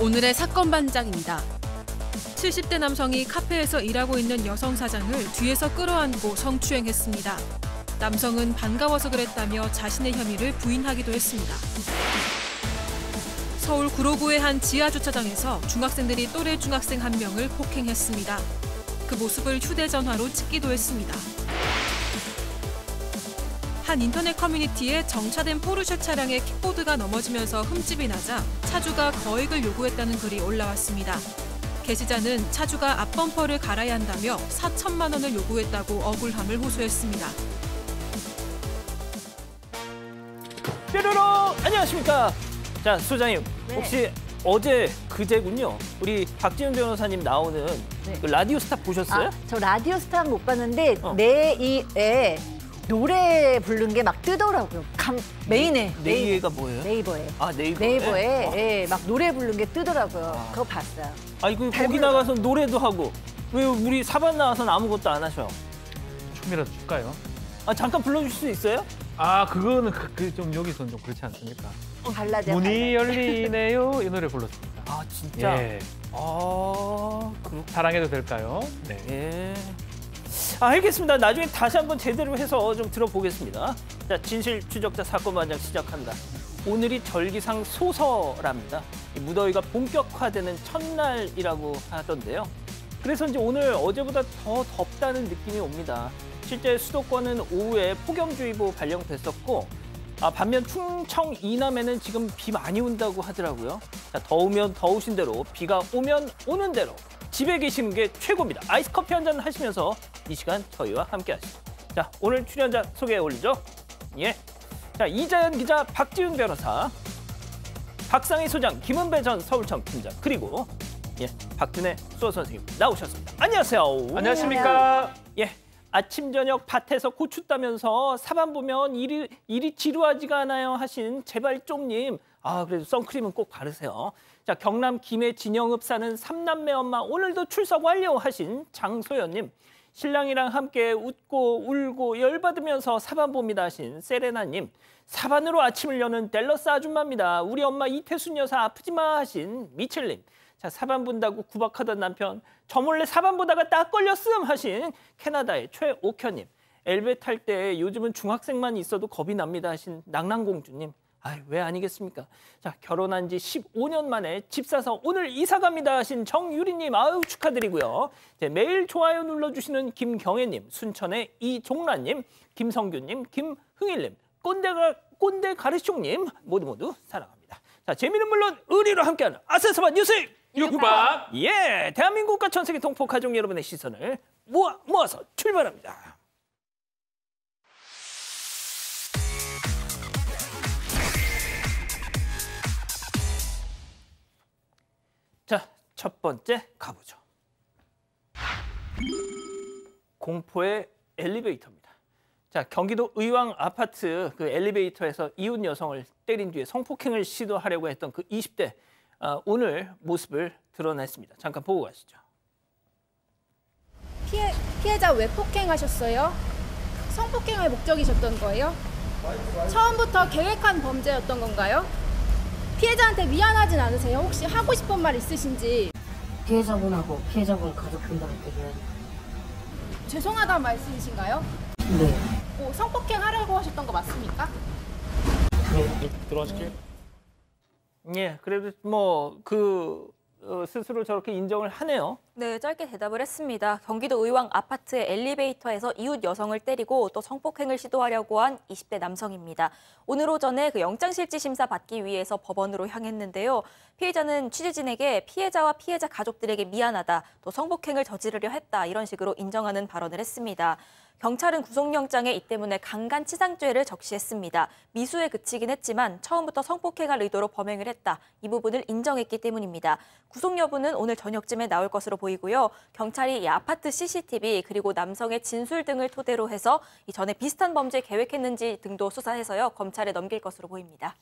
오늘의 사건 반장입니다. 70대 남성이 카페에서 일하고 있는 여성 사장을 뒤에서 끌어안고 성추행했습니다. 남성은 반가워서 그랬다며 자신의 혐의를 부인하기도 했습니다. 서울 구로구의 한 지하주차장에서 중학생들이 또래 중학생 한 명을 폭행했습니다. 그 모습을 휴대전화로 찍기도 했습니다. 한 인터넷 커뮤니티에 정차된 포르쉐 차량의 킥보드가 넘어지면서 흠집이 나자 차주가 거액을 요구했다는 글이 올라왔습니다. 게시자는 차주가 앞범퍼를 갈아야 한다며 4천만 원을 요구했다고 억울함을 호소했습니다. 뾰로로 안녕하십니까. 자, 소장님, 네. 혹시 어제 그제군요. 우리 박지훈 변호사님 나오는 그 라디오스타 보셨어요? 저 라디오스타는 못 봤는데 네이에 노래 부른 게 막 뜨더라고요. 메인에. 네이가 뭐예요? 네이버에. 아, 네이버에? 네이버에 막 노래 부른 게 뜨더라고요. 그거 봤어요. 아이고, 거기 나가서 노래도 하고 왜 우리 사반 나와서는 아무것도 안 하셔? 춤이라도 출까요? 아, 잠깐 불러주실 수 있어요? 아, 그거는 좀 여기서는 좀 그렇지 않습니까? 발라드요. 문이 열리네요. 이 노래 불렀습니다. 아, 진짜? 예. 아, 그렇구나. 사랑해도 될까요? 네. 예. 아, 알겠습니다. 나중에 다시 한번 제대로 해서 좀 들어보겠습니다. 자, 진실 추적자 사건 반장 시작한다. 오늘이 절기상 소설랍니다. 이 무더위가 본격화되는 첫날이라고 하던데요. 그래서인지 오늘 어제보다 더 덥다는 느낌이 옵니다. 실제 수도권은 오후에 폭염주의보 발령됐었고, 반면 충청 이남에는 지금 비 많이 온다고 하더라고요. 자, 더우면 더우신 대로, 비가 오면 오는 대로 집에 계시는 게 최고입니다. 아이스 커피 한 잔 하시면서 이 시간 저희와 함께 하시죠. 자, 오늘 출연자 소개해 올리죠. 예. 자, 이자연 기자, 박지훈 변호사, 박상희 소장, 김은배 전 서울청 팀장, 그리고 박준혜 수어 선생님 나오셨습니다. 안녕하세요. 안녕하십니까? 예. 아침 저녁 밭에서 고추 따면서 사반 보면 일이 지루하지가 않아요 하신 제발 좀님. 아, 그래도 선크림은 꼭 바르세요. 자, 경남 김해 진영읍 사는 삼남매 엄마 오늘도 출석 완료 하신 장소연님. 신랑이랑 함께 웃고 울고 열받으면서 사반 봅니다 하신 세레나님. 사반으로 아침을 여는 델러스 아줌마입니다. 우리 엄마 이태순 여사 아프지 마 하신 미첼님. 자, 사반 본다고 구박하던 남편, 저 몰래 사반 보다가 딱 걸렸음 하신 캐나다의 최옥현님. 엘베 탈 때 요즘은 중학생만 있어도 겁이 납니다 하신 낭낭공주님. 아이, 왜 아니겠습니까? 자, 결혼한 지 15년 만에 집 사서 오늘 이사 갑니다 하신 정유리님. 아유, 축하드리고요. 네, 매일 좋아요 눌러주시는 김경애님, 순천의 이종란님, 김성규님, 김흥일님, 꼰대 가르숑님 모두 사랑합니다. 자, 재미는 물론 의리로 함께하는 아세서반 뉴스 유쿠박. 예, 대한민국과 전 세계 동포 가족 여러분의 시선을 모아서 출발합니다. 자, 첫 번째 가보죠. 공포의 엘리베이터입니다. 자, 경기도 의왕 아파트 그 엘리베이터에서 이웃 여성을 때린 뒤에 성폭행을 시도하려고 했던 그 20대 오늘 모습을 드러냈습니다. 잠깐 보고 가시죠. 피해자 왜 폭행하셨어요? 성폭행의 목적이셨던 거예요? 처음부터 계획한 범죄였던 건가요? 피해자한테 미안하진 않으세요? 혹시 하고 싶은 말 있으신지? 피해자분하고 피해자분 가족분들한테 죄송하다는 말씀이신가요? 네. 성폭행 하려고 하셨던 거 맞습니까? 네. 들어가실게요. 예, 그래도 스스로 저렇게 인정을 하네요. 네, 짧게 대답을 했습니다. 경기도 의왕 아파트의 엘리베이터에서 이웃 여성을 때리고 또 성폭행을 시도하려고 한 20대 남성입니다. 오늘 오전에 그 영장실질심사 받기 위해서 법원으로 향했는데요. 피해자는 취재진에게 피해자와 피해자 가족들에게 미안하다, 또 성폭행을 저지르려 했다 이런 식으로 인정하는 발언을 했습니다. 경찰은 구속영장에 이 때문에 강간치상죄를 적시했습니다. 미수에 그치긴 했지만 처음부터 성폭행할 의도로 범행을 했다. 이 부분을 인정했기 때문입니다. 구속 여부는 오늘 저녁쯤에 나올 것으로 보이고요. 경찰이 이 아파트 CCTV 그리고 남성의 진술 등을 토대로 해서 이전에 비슷한 범죄 계획했는지 등도 수사해서요. 검찰에 넘길 것으로 보입니다.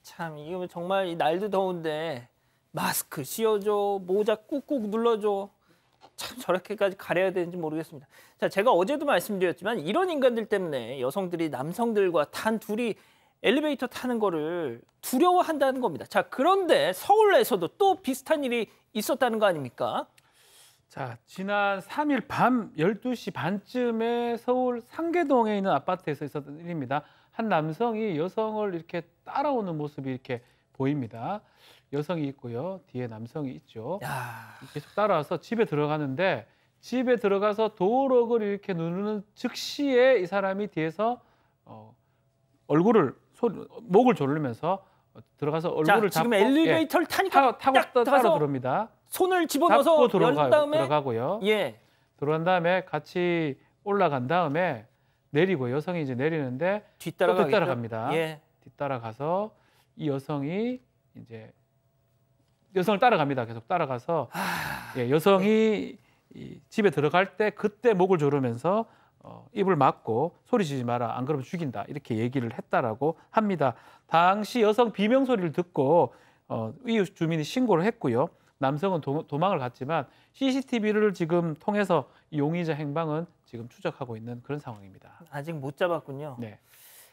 참, 이거 정말 이 날도 더운데 마스크 씌워줘, 모자 꾹꾹 눌러줘. 참 저렇게까지 가려야 되는지 모르겠습니다. 자, 제가 어제도 말씀드렸지만 이런 인간들 때문에 여성들이 남성들과 단 둘이 엘리베이터 타는 거를 두려워한다는 겁니다. 자, 그런데 서울에서도 또 비슷한 일이 있었다는 거 아닙니까? 자, 지난 3일 밤 12시 반쯤에 서울 상계동에 있는 아파트에서 있었던 일입니다. 한 남성이 여성을 이렇게 따라오는 모습이 이렇게 보입니다. 여성이 있고요. 뒤에 남성이 있죠. 야, 계속 따라와서 집에 들어가는데 집에 들어가서 도어록을 이렇게 누르는 즉시에 이 사람이 뒤에서 목을 조르면서 들어가서 얼굴을 자, 지금 잡고 엘리베이터를 타니까 타고 따라 들어옵니다. 손을 집어넣어서 연 다음에 들어가고요. 예. 들어간 다음에 같이 올라간 다음에 내리고 여성이 이제 내리는데 뒤따라갑니다. 예. 뒤따라가서 이 여성이 이제 여성을 따라갑니다. 계속 따라가서 예, 여성이 이 집에 들어갈 때 그때 목을 조르면서 입을 막고 소리 지지 마라, 안 그러면 죽인다, 이렇게 얘기를 했다라고 합니다. 당시 여성 비명 소리를 듣고 이웃 주민이 신고를 했고요. 남성은 도망을 갔지만 CCTV를 지금 통해서 이 용의자 행방은 지금 추적하고 있는 그런 상황입니다. 아직 못 잡았군요. 네.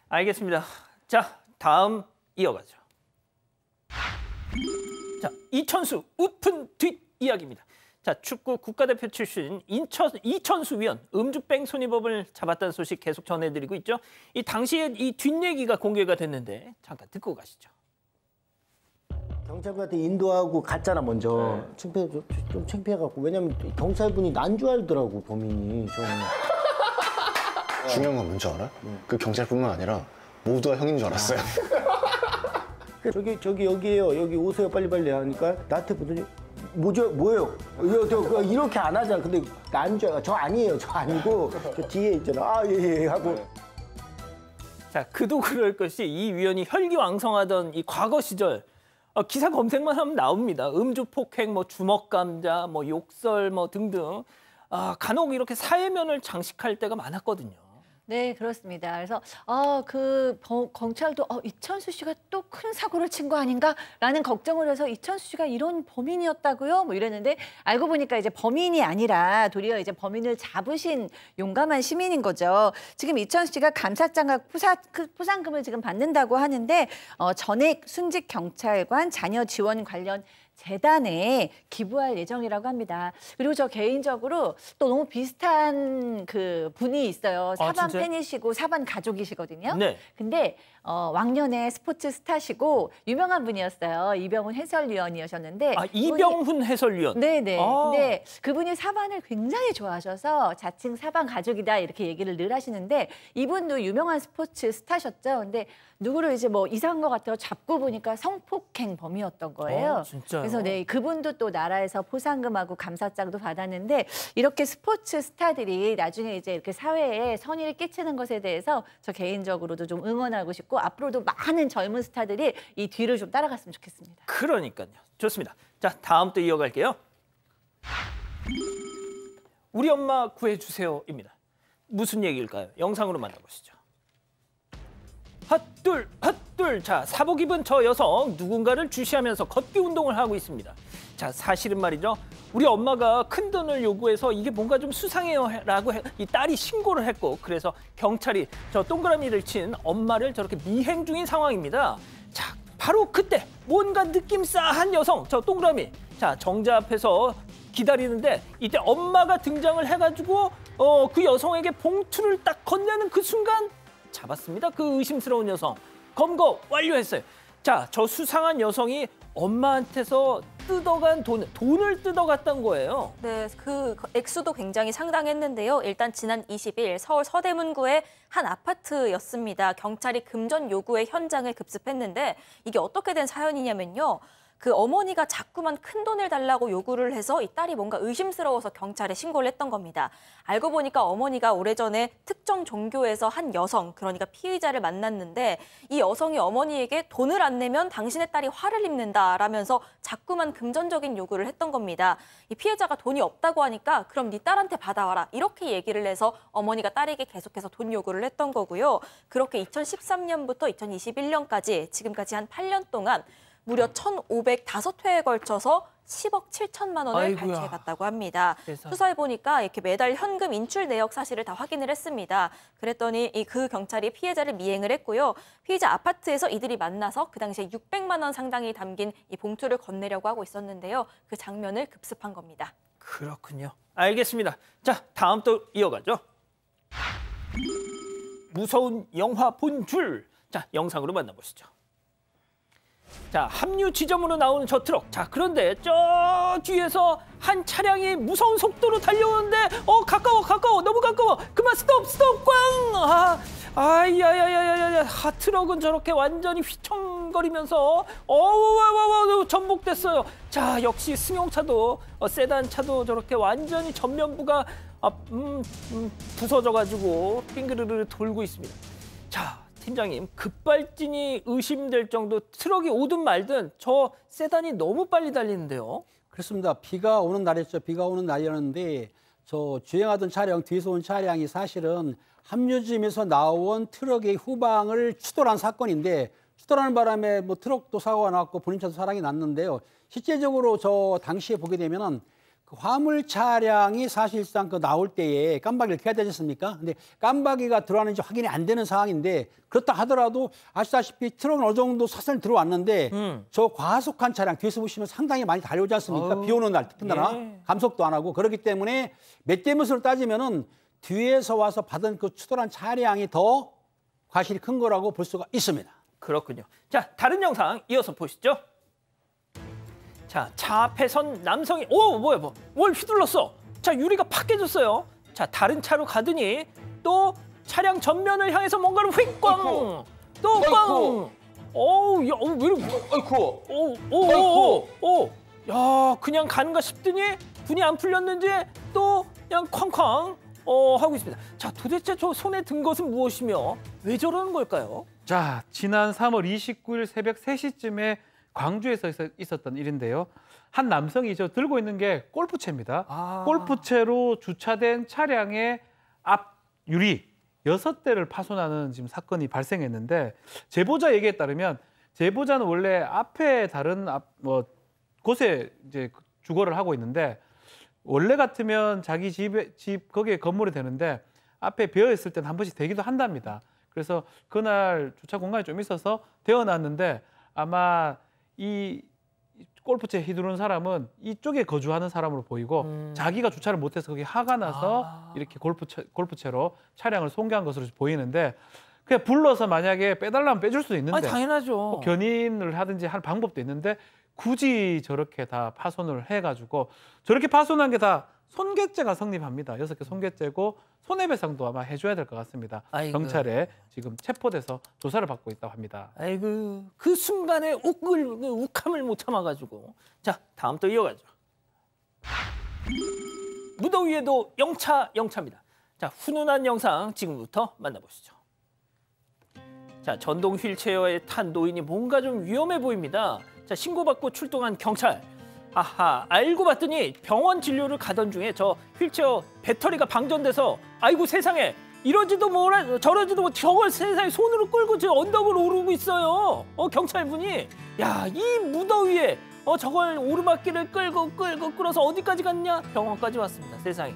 알겠습니다. 자, 다음 이어가죠. 자, 이천수 우픈 뒷 이야기입니다. 자, 축구 국가대표 출신 이천수 위원 음주병 손이법을 잡았다는 소식 계속 전해드리고 있죠. 이 당시에 이 뒷얘기가 공개가 됐는데 잠깐 듣고 가시죠. 경찰관한테 인도하고 갔잖아 먼저. 좀 창피해갖고. 왜냐면 경찰분이 난 줄 알더라고 범인이. 좀. 중요한 건 뭔지 알아? 그 경찰뿐만 아니라 모두가 형인 줄 알았어요. 저기 여기에요. 여기 오세요 빨리빨리 하니까 나한테 보더니 뭐예요? 이렇게 안 하잖아. 근데 난 줄 알아. 저 아니에요. 저 아니고 저 뒤에 있잖아. 예 하고. 자, 그도 그럴 것이 이 위원이 혈기왕성하던 이 과거 시절 기사 검색만 하면 나옵니다. 음주 폭행, 뭐 주먹 감자, 뭐 욕설, 뭐 등등. 간혹 이렇게 사회면을 장식할 때가 많았거든요. 네, 그렇습니다. 그래서 경찰도 이천수 씨가 또 큰 사고를 친 거 아닌가라는 걱정을 해서 이천수 씨가 이런 범인이었다고요? 뭐 이랬는데 알고 보니까 이제 범인이 아니라 도리어 이제 범인을 잡으신 용감한 시민인 거죠. 지금 이천수 씨가 감사장과 포상금을 지금 받는다고 하는데 전액 순직 경찰관 자녀 지원 관련 재단에 기부할 예정이라고 합니다. 그리고 저 개인적으로 또 너무 비슷한 그 분이 있어요. 사반 팬이시고 사반 가족이시거든요. 네. 근데 왕년에 스포츠 스타시고 유명한 분이었어요. 이병훈 해설위원이셨는데. 이병훈 해설위원. 네네. 근데 그분이 사반을 굉장히 좋아하셔서 자칭 사반 가족이다 이렇게 얘기를 늘 하시는데 이분도 유명한 스포츠 스타셨죠. 근데 누구를 이제 뭐 이상한 것 같아요. 잡고 보니까 성폭행 범이었던 거예요. 진짜요? 그래서 네, 그분도 또 나라에서 포상금하고 감사장도 받았는데 이렇게 스포츠 스타들이 나중에 이제 이렇게 사회에 선의를 끼치는 것에 대해서 저 개인적으로도 좀 응원하고 싶고 앞으로도 많은 젊은 스타들이 이 뒤를 좀 따라갔으면 좋겠습니다. 그러니까요. 좋습니다. 자, 다음 또 이어갈게요. 우리 엄마 구해주세요입니다. 무슨 얘기일까요? 영상으로 만나보시죠. 핫둘 핫둘. 자, 사복 입은 저 여성 누군가를 주시하면서 걷기 운동을 하고 있습니다. 자, 사실은 말이죠. 우리 엄마가 큰 돈을 요구해서 이게 뭔가 좀 수상해요 라고 이 딸이 신고를 했고 그래서 경찰이 저 동그라미를 친 엄마를 저렇게 미행 중인 상황입니다. 자, 바로 그때 뭔가 느낌 싸한 여성 저 동그라미. 자, 정자 앞에서 기다리는데 이때 엄마가 등장을 해가지고 그 여성에게 봉투를 딱 건네는 그 순간 잡았습니다. 그 의심스러운 여성. 검거 완료했어요. 자, 저 수상한 여성이 엄마한테서 뜯어간 돈을 뜯어갔던 거예요. 네, 그 액수도 굉장히 상당했는데요. 일단 지난 20일 서울 서대문구의 한 아파트였습니다. 경찰이 금전 요구의 현장을 급습했는데 이게 어떻게 된 사연이냐면요. 그 어머니가 자꾸만 큰 돈을 달라고 요구를 해서 이 딸이 뭔가 의심스러워서 경찰에 신고를 했던 겁니다. 알고 보니까 어머니가 오래전에 특정 종교에서 한 여성, 그러니까 피의자를 만났는데 이 여성이 어머니에게 돈을 안 내면 당신의 딸이 화를 입는다라면서 자꾸만 금전적인 요구를 했던 겁니다. 이 피해자가 돈이 없다고 하니까 그럼 네 딸한테 받아와라 이렇게 얘기를 해서 어머니가 딸에게 계속해서 돈 요구를 했던 거고요. 그렇게 2013년부터 2021년까지 지금까지 한 8년 동안 무려 1,505회에 걸쳐서 10억 7천만 원을 아이고야. 발췌해갔다고 합니다. 세상에. 수사해보니까 이렇게 매달 현금 인출 내역 사실을 다 확인을 했습니다. 그랬더니 그 경찰이 피해자를 미행을 했고요. 피해자 아파트에서 이들이 만나서 그 당시에 600만 원 상당이 담긴 이 봉투를 건네려고 하고 있었는데요. 그 장면을 급습한 겁니다. 그렇군요. 알겠습니다. 자, 다음 또 이어가죠. 무서운 영화 본줄. 자, 영상으로 만나보시죠. 자, 합류 지점으로 나오는 저 트럭. 자, 그런데 저 뒤에서 한 차량이 무서운 속도로 달려오는데 가까워 너무 가까워. 그만 스톱 꽝. 야야야야야. 트럭은 저렇게 완전히 휘청거리면서 전복됐어요. 자, 역시 승용차도 세단 차도 저렇게 완전히 전면부가 부서져가지고 빙그르르 돌고 있습니다. 자, 팀장님, 급발진이 의심될 정도 트럭이 오든 말든 저 세단이 너무 빨리 달리는데요. 그렇습니다. 비가 오는 날이었죠. 비가 오는 날이었는데 저 주행하던 차량, 뒤에서 온 차량이 사실은 합류지점에서 나온 트럭의 후방을 추돌한 사건인데 추돌하는 바람에 뭐 트럭도 사고가 났고 본인 차도 사랑이 났는데요. 실제적으로 저 당시에 보게 되면은 그 화물 차량이 사실상 그 나올 때에 깜박이를 켜야 되지 않습니까? 근데 깜박이가 들어왔는지 확인이 안 되는 상황인데 그렇다 하더라도 아시다시피 트럭은 어느 정도 사선이 들어왔는데 저 과속한 차량 뒤에서 보시면 상당히 많이 달려오지 않습니까? 비 오는 날 특히나 감속도 안 하고 그렇기 때문에 몇 대 몇으로 따지면은 뒤에서 와서 받은 그 추돌한 차량이 더 과실이 큰 거라고 볼 수가 있습니다. 그렇군요. 자, 다른 영상 이어서 보시죠. 자, 차 앞에 선 남성이 뭘 휘둘렀어. 자, 유리가 팍 깨졌어요. 자, 다른 차로 가더니 또 차량 전면을 향해서 뭔가를 휙꽝. 또 꽝. 왜 이렇게 야, 그냥 가는가 싶더니 분이 안 풀렸는지 또 그냥 쾅쾅 하고 있습니다. 자, 도대체 저 손에 든 것은 무엇이며 왜 저러는 걸까요? 자, 지난 3월 29일 새벽 3시쯤에 광주에서 있었던 일인데요. 한 남성이 들고 있는 게 골프채입니다. 골프채로 주차된 차량의 앞 유리 6대를 파손하는 지금 사건이 발생했는데 제보자 얘기에 따르면 제보자는 원래 앞에 다른 곳에 이제 주거를 하고 있는데 원래 같으면 자기 집 거기에 건물이 되는데 앞에 비어 있을 때는 한 번씩 되기도 한답니다. 그래서 그날 주차 공간이 좀 있어서 데워놨는데 아마 이 골프채 휘두른 사람은 이쪽에 거주하는 사람으로 보이고 자기가 주차를 못해서 거기 화가 나서 이렇게 골프채로 차량을 손괴한 것으로 보이는데 그냥 불러서 만약에 빼달라면 빼줄 수도 있는데 당연하죠. 뭐 견인을 하든지 할 방법도 있는데 굳이 저렇게 다 파손을 해가지고 저렇게 파손한 게 다 손괴죄가 성립합니다. 6개 손괴죄고 손해배상도 아마 해줘야 될 것 같습니다. 아이고. 경찰에 지금 체포돼서 조사를 받고 있다고 합니다. 아이고, 그 순간에 욱함을 못 참아가지고. 자, 다음 또 이어가죠. 무더위에도 영차입니다. 자, 훈훈한 영상 지금부터 만나보시죠. 자, 전동 휠체어에 탄 노인이 뭔가 좀 위험해 보입니다. 자, 신고받고 출동한 경찰. 알고 봤더니 병원 진료를 가던 중에 저 휠체어 배터리가 방전돼서 아이고 세상에 이러지도 뭐라 저러지도 뭐 저걸 세상에 손으로 끌고 저 언덕을 오르고 있어요. 경찰분이 야, 이 무더위에 저걸 오르막길을 끌어서 어디까지 갔냐? 병원까지 왔습니다. 세상에.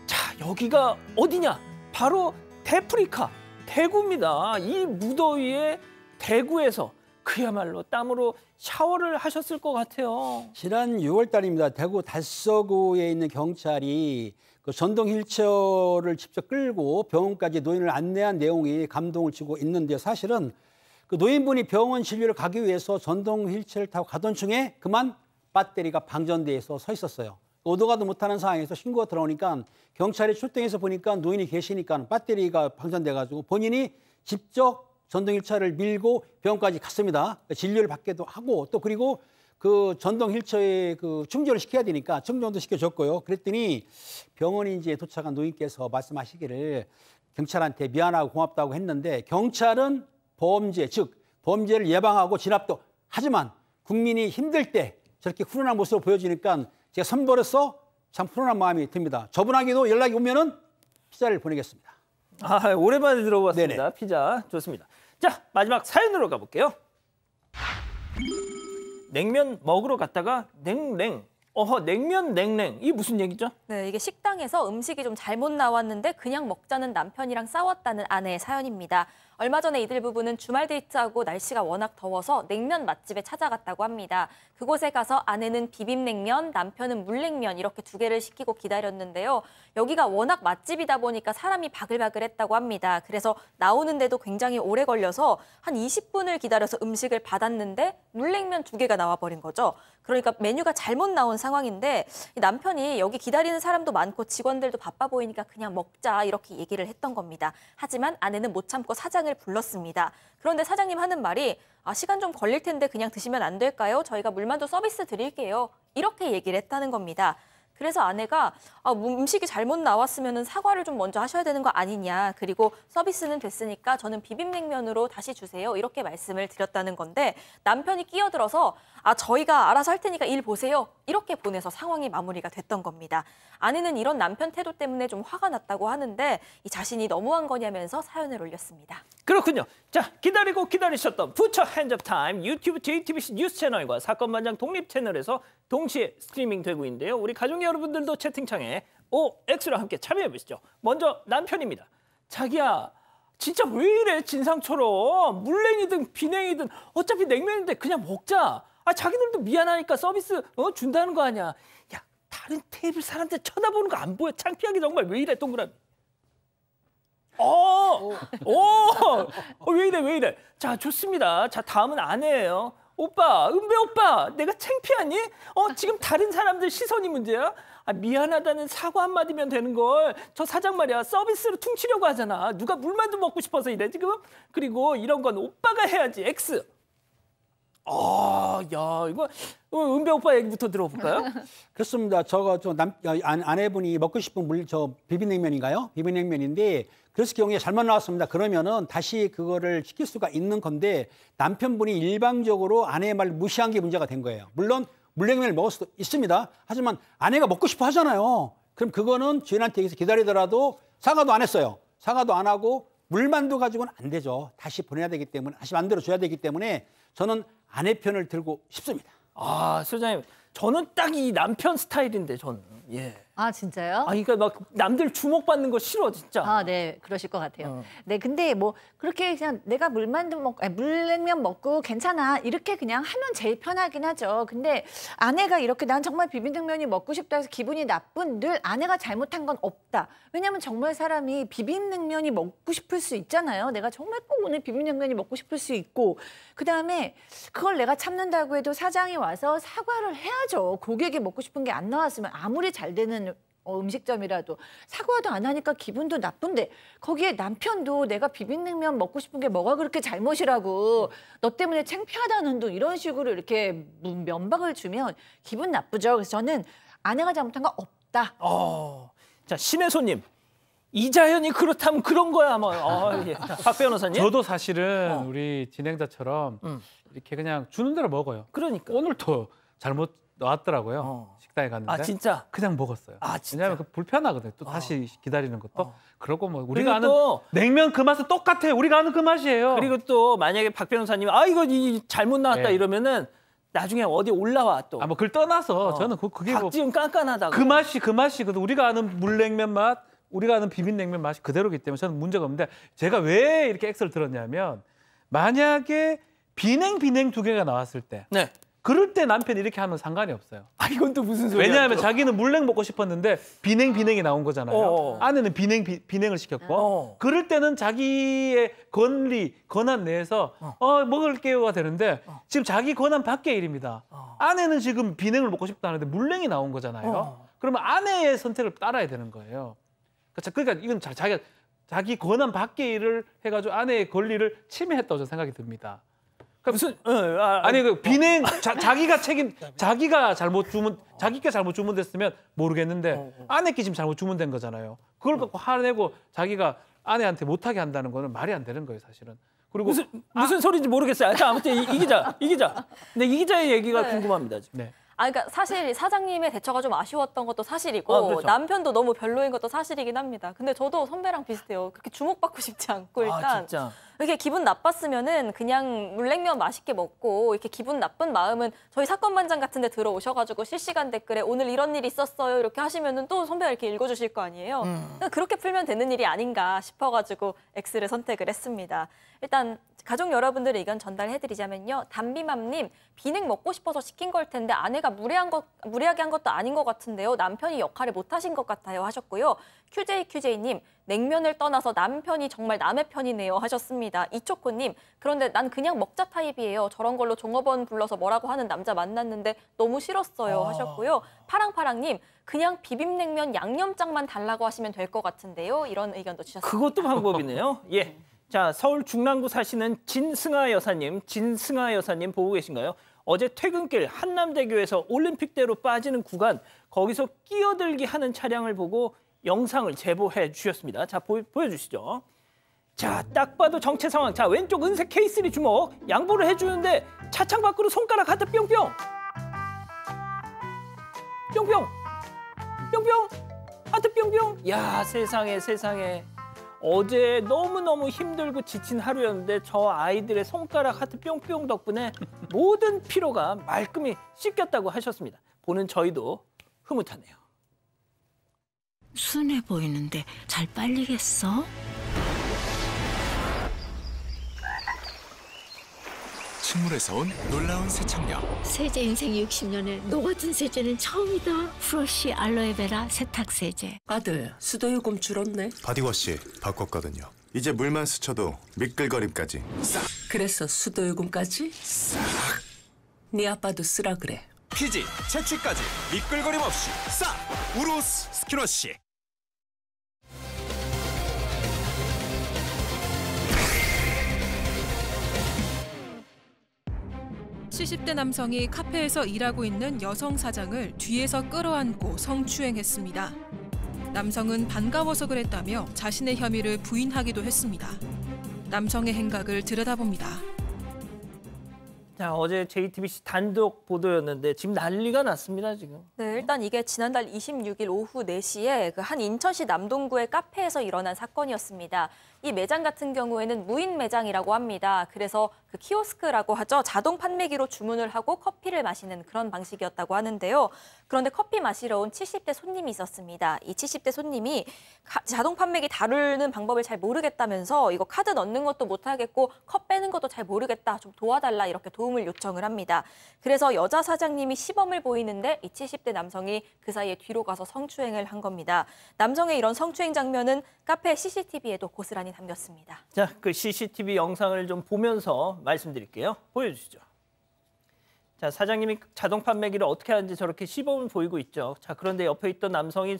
자, 여기가 어디냐? 바로 데프리카 대구입니다. 이 무더위에 대구에서 그야말로 땀으로 샤워를 하셨을 것 같아요. 지난 6월 달입니다. 대구 달서구에 있는 경찰이 그 전동 휠체어를 직접 끌고 병원까지 노인을 안내한 내용이 감동을 주고 있는데 사실은 그 노인분이 병원 진료를 가기 위해서 전동 휠체어를 타고 가던 중에 그만 배터리가 방전돼서 서 있었어요. 오도 가도 못하는 상황에서 신고가 들어오니까 경찰이 출동해서 보니까 노인이 계시니까 배터리가 방전돼가지고 본인이 직접 전동 휠체어를 밀고 병원까지 갔습니다. 진료를 받기도 하고 또 그리고 그 전동 휠체어에 그 충전을 시켜야 되니까 충전도 시켜줬고요. 그랬더니 병원에 이제 도착한 노인께서 말씀하시기를 경찰한테 미안하고 고맙다고 했는데 경찰은 범죄, 즉 범죄를 예방하고 진압도 하지만 국민이 힘들 때 저렇게 훈훈한 모습을 보여주니까 제가 선보로서 참 훈훈한 마음이 듭니다. 저분에게도 연락이 오면은 피자를 보내겠습니다. 오랜만에 들어봤습니다. 네네. 피자 좋습니다. 자, 마지막 사연으로 가볼게요. 냉면 먹으러 갔다가 냉랭. 냉면 냉랭. 이게 무슨 얘기죠? 네, 이게 식당에서 음식이 좀 잘못 나왔는데 그냥 먹자는 남편이랑 싸웠다는 아내의 사연입니다. 얼마 전에 이들 부부는 주말 데이트하고 날씨가 워낙 더워서 냉면 맛집에 찾아갔다고 합니다. 그곳에 가서 아내는 비빔냉면, 남편은 물냉면 이렇게 2개를 시키고 기다렸는데요. 여기가 워낙 맛집이다 보니까 사람이 바글바글했다고 합니다. 그래서 나오는데도 굉장히 오래 걸려서 한 20분을 기다려서 음식을 받았는데 물냉면 2개가 나와버린 거죠. 그러니까 메뉴가 잘못 나온 상황인데 이 남편이 여기 기다리는 사람도 많고 직원들도 바빠 보이니까 그냥 먹자 이렇게 얘기를 했던 겁니다. 하지만 아내는 못 참고 사장을 불렀습니다. 그런데 사장님 하는 말이 시간 좀 걸릴 텐데 그냥 드시면 안 될까요? 저희가 물만두 서비스 드릴게요. 이렇게 얘기를 했다는 겁니다. 그래서 아내가 음식이 잘못 나왔으면 사과를 좀 먼저 하셔야 되는 거 아니냐. 그리고 서비스는 됐으니까 저는 비빔냉면으로 다시 주세요. 이렇게 말씀을 드렸다는 건데 남편이 끼어들어서 저희가 알아서 할 테니까 일 보세요. 이렇게 보내서 상황이 마무리가 됐던 겁니다. 아내는 이런 남편 태도 때문에 좀 화가 났다고 하는데 이 자신이 너무한 거냐면서 사연을 올렸습니다. 그렇군요. 자, 기다리고 기다리셨던 부처 핸즈업 타임 유튜브 JTBC 뉴스 채널과 사건 반장 독립 채널에서 동시에 스트리밍 되고 있는데요. 우리 가족 여러분들도 채팅창에 OX랑 함께 참여해 보시죠. 먼저 남편입니다. 자기야, 진짜 왜 이래 진상처럼. 물냉이든 비냉이든 어차피 냉면인데 그냥 먹자. 자기들도 미안하니까 서비스 준다는 거 아니야. 야, 다른 테이블 사람들 쳐다보는 거 안 보여? 창피하게 정말 왜 이래 동그라미. 왜 이래. 자, 좋습니다. 자, 다음은 아내예요. 오빠, 은배 오빠, 내가 창피하니? 지금 다른 사람들 시선이 문제야? 미안하다는 사과 한마디면 되는 걸. 저 사장 말이야, 서비스로 퉁치려고 하잖아. 누가 물만두 먹고 싶어서 이래 지금? 그리고 이런 건 오빠가 해야지. X. 이거 은배 오빠 얘기부터 들어볼까요? 그렇습니다. 아내분이 먹고 싶은 비빔냉면인가요? 비빔냉면인데 그랬을 경우에 잘못 나왔습니다. 그러면은 다시 그거를 시킬 수가 있는 건데 남편분이 일방적으로 아내의 말을 무시한 게 문제가 된 거예요. 물론 물냉면을 먹을 수도 있습니다. 하지만 아내가 먹고 싶어 하잖아요. 그럼 그거는 주인한테 여기서 기다리더라도 사과도 안 했어요. 사과도 안 하고 물만두 가지고는 안 되죠. 다시 보내야 되기 때문에, 다시 만들어줘야 되기 때문에 저는 아내 편을 들고 싶습니다. 소장님, 저는 딱 이 남편 스타일인데 저는. 예. 진짜요? 그러니까 막 남들 주목받는 거 싫어 진짜. 네, 그러실 것 같아요. 네, 근데 뭐 그렇게 그냥 내가 물냉면 먹고 괜찮아 이렇게 그냥 하면 제일 편하긴 하죠. 근데 아내가 이렇게 난 정말 비빔냉면이 먹고 싶다 해서 기분이 나쁜, 늘 아내가 잘못한 건 없다. 왜냐면 정말 사람이 비빔냉면이 먹고 싶을 수 있잖아요. 내가 정말 꼭 오늘 비빔냉면이 먹고 싶을 수 있고, 그다음에 그걸 내가 참는다고 해도 사장이 와서 사과를 해야죠. 고객이 먹고 싶은 게 안 나왔으면 아무리 잘 되는 음식점이라도 사과도 안 하니까 기분도 나쁜데, 거기에 남편도 내가 비빔냉면 먹고 싶은 게 뭐가 그렇게 잘못이라고, 너 때문에 창피하다는 둥 이런 식으로 이렇게 면박을 주면 기분 나쁘죠. 그래서 저는 아내가 잘못한 거 없다. 자, 신의 손님. 이자연이 그렇다면 그런 거야 뭐. 예. 박 변호사님. 저도 사실은 우리 진행자처럼 이렇게 그냥 주는 대로 먹어요. 그러니까. 오늘도 잘못 나왔더라고요. 식당에 갔는데. 진짜? 그냥 먹었어요. 진짜? 왜냐하면 불편하거든요. 또 다시 기다리는 것도. 그러고 뭐 우리가 아는 또, 냉면 그 맛은 똑같아요. 우리가 아는 그 맛이에요. 그리고 또 만약에 박 변호사님 이거 잘못 나왔다 이러면은 나중에 어디 올라와 또. 뭐 그걸 떠나서 저는 그게 박지은 깐깐하다고. 그 맛이 우리가 아는 물냉면 맛, 우리가 아는 비빔냉면 맛이 그대로기 때문에 저는 문제가 없는데, 제가 왜 이렇게 X를 들었냐면, 만약에 비냉 2개가 나왔을 때, 그럴 때 남편이 이렇게 하면 상관이 없어요. 이건 또 무슨 소리야? 왜냐하면 자기는 물냉 먹고 싶었는데 비냉이 나온 거잖아요. 아내는 비냉을 시켰고. 그럴 때는 자기의 권한 내에서 먹을게요가 되는데, 지금 자기 권한 밖의 일입니다. 아내는 지금 비냉을 먹고 싶다는데 물냉이 나온 거잖아요. 그러면 아내의 선택을 따라야 되는 거예요. 그러니까 이건 자기 권한 밖의 일을 해가지고 아내의 권리를 침해했다고 저는 생각이 듭니다. 비냉 자기가 잘못 주문됐으면 모르겠는데 아내께 지금 잘못 주문된 거잖아요. 그걸 갖고 화내고 자기가 아내한테 못하게 한다는 거는 말이 안 되는 거예요, 사실은. 그리고 무슨 소리인지 모르겠어요. 자, 아무튼 이 기자. 근데 이 기자의 얘기가 궁금합니다, 지금. 네. 그러니까 사실 사장님의 대처가 좀 아쉬웠던 것도 사실이고, 그렇죠. 남편도 너무 별로인 것도 사실이긴 합니다. 근데 저도 선배랑 비슷해요. 그렇게 주목받고 싶지 않고 일단. 진짜. 이렇게 기분 나빴으면은 그냥 물냉면 맛있게 먹고 이렇게 기분 나쁜 마음은 저희 사건반장 같은 데 들어오셔가지고 실시간 댓글에 오늘 이런 일이 있었어요 이렇게 하시면은 또 선배가 이렇게 읽어주실 거 아니에요. 그렇게 풀면 되는 일이 아닌가 싶어가지고 X를 선택을 했습니다. 일단 가족 여러분들 의견 전달해드리자면요. 담비맘님, 비냉 먹고 싶어서 시킨 걸 텐데 아내가 무리하게 한 것도 아닌 것 같은데요. 남편이 역할을 못하신 것 같아요 하셨고요. QJ님, 냉면을 떠나서 남편이 정말 남의 편이네요 하셨습니다. 이초코님, 그런데 난 그냥 먹자 타입이에요. 저런 걸로 종업원 불러서 뭐라고 하는 남자 만났는데 너무 싫었어요 하셨고요. 파랑파랑님, 그냥 비빔냉면 양념장만 달라고 하시면 될 것 같은데요. 이런 의견도 주셨습니다. 그것도 방법이네요. 예. 자, 서울 중랑구 사시는 진승아 여사님 보고 계신가요? 어제 퇴근길 한남대교에서 올림픽대로 빠지는 구간, 거기서 끼어들기 하는 차량을 보고 영상을 제보해 주셨습니다. 자, 보여주시죠. 자, 딱 봐도 정체 상황. 자, 왼쪽 은색 K3 주먹 양보를 해주는데 차창 밖으로 손가락 하트 뿅뿅. 뿅뿅. 뿅뿅. 하트 뿅뿅. 야, 세상에. 어제 너무너무 힘들고 지친 하루였는데 저 아이들의 손가락 하트 뿅뿅 덕분에 모든 피로가 말끔히 씻겼다고 하셨습니다. 보는 저희도 흐뭇하네요. 순해 보이는데 잘 빨리겠어? 식물에서 온 놀라운 세척력. 세제 인생 60년에 너 같은 세제는 처음이다. 프러쉬 알로에베라 세탁세제. 아들, 수도요금 줄었네. 바디워시 바꿨거든요. 이제 물만 스쳐도 미끌거림까지 싹. 그래서 수도요금까지 싹. 네 아빠도 쓰라 그래. 피지, 채취까지 미끌거림 없이 싹. 우로스 스킨워시. 70대 남성이 카페에서 일하고 있는 여성 사장을 뒤에서 끌어안고 성추행했습니다. 남성은 반가워서 그랬다며 자신의 혐의를 부인하기도 했습니다. 남성의 행각을 들여다봅니다. 자, 어제 JTBC 단독 보도였는데 지금 난리가 났습니다, 지금. 네, 일단 이게 지난달 26일 오후 4시에 그 한 인천시 남동구의 카페에서 일어난 사건이었습니다. 이 매장 같은 경우에는 무인 매장이라고 합니다. 그래서 그 키오스크라고 하죠. 자동 판매기로 주문을 하고 커피를 마시는 그런 방식이었다고 하는데요. 그런데 커피 마시러 온 70대 손님이 있었습니다. 이 70대 손님이 자동 판매기 다루는 방법을 잘 모르겠다면서 이거 카드 넣는 것도 못하겠고 컵 빼는 것도 잘 모르겠다. 좀 도와달라 이렇게 도움을 요청을 합니다. 그래서 여자 사장님이 시범을 보이는데 이 70대 남성이 그 사이에 뒤로 가서 성추행을 한 겁니다. 남성의 이런 성추행 장면은 카페 CCTV에도 고스란히 담겼습니다. 자, 그 CCTV 영상을 좀 보면서 말씀드릴게요. 보여주시죠. 자, 사장님이 자동 판매기를 어떻게 하는지 저렇게 시범을 보이고 있죠. 자, 그런데 옆에 있던 남성이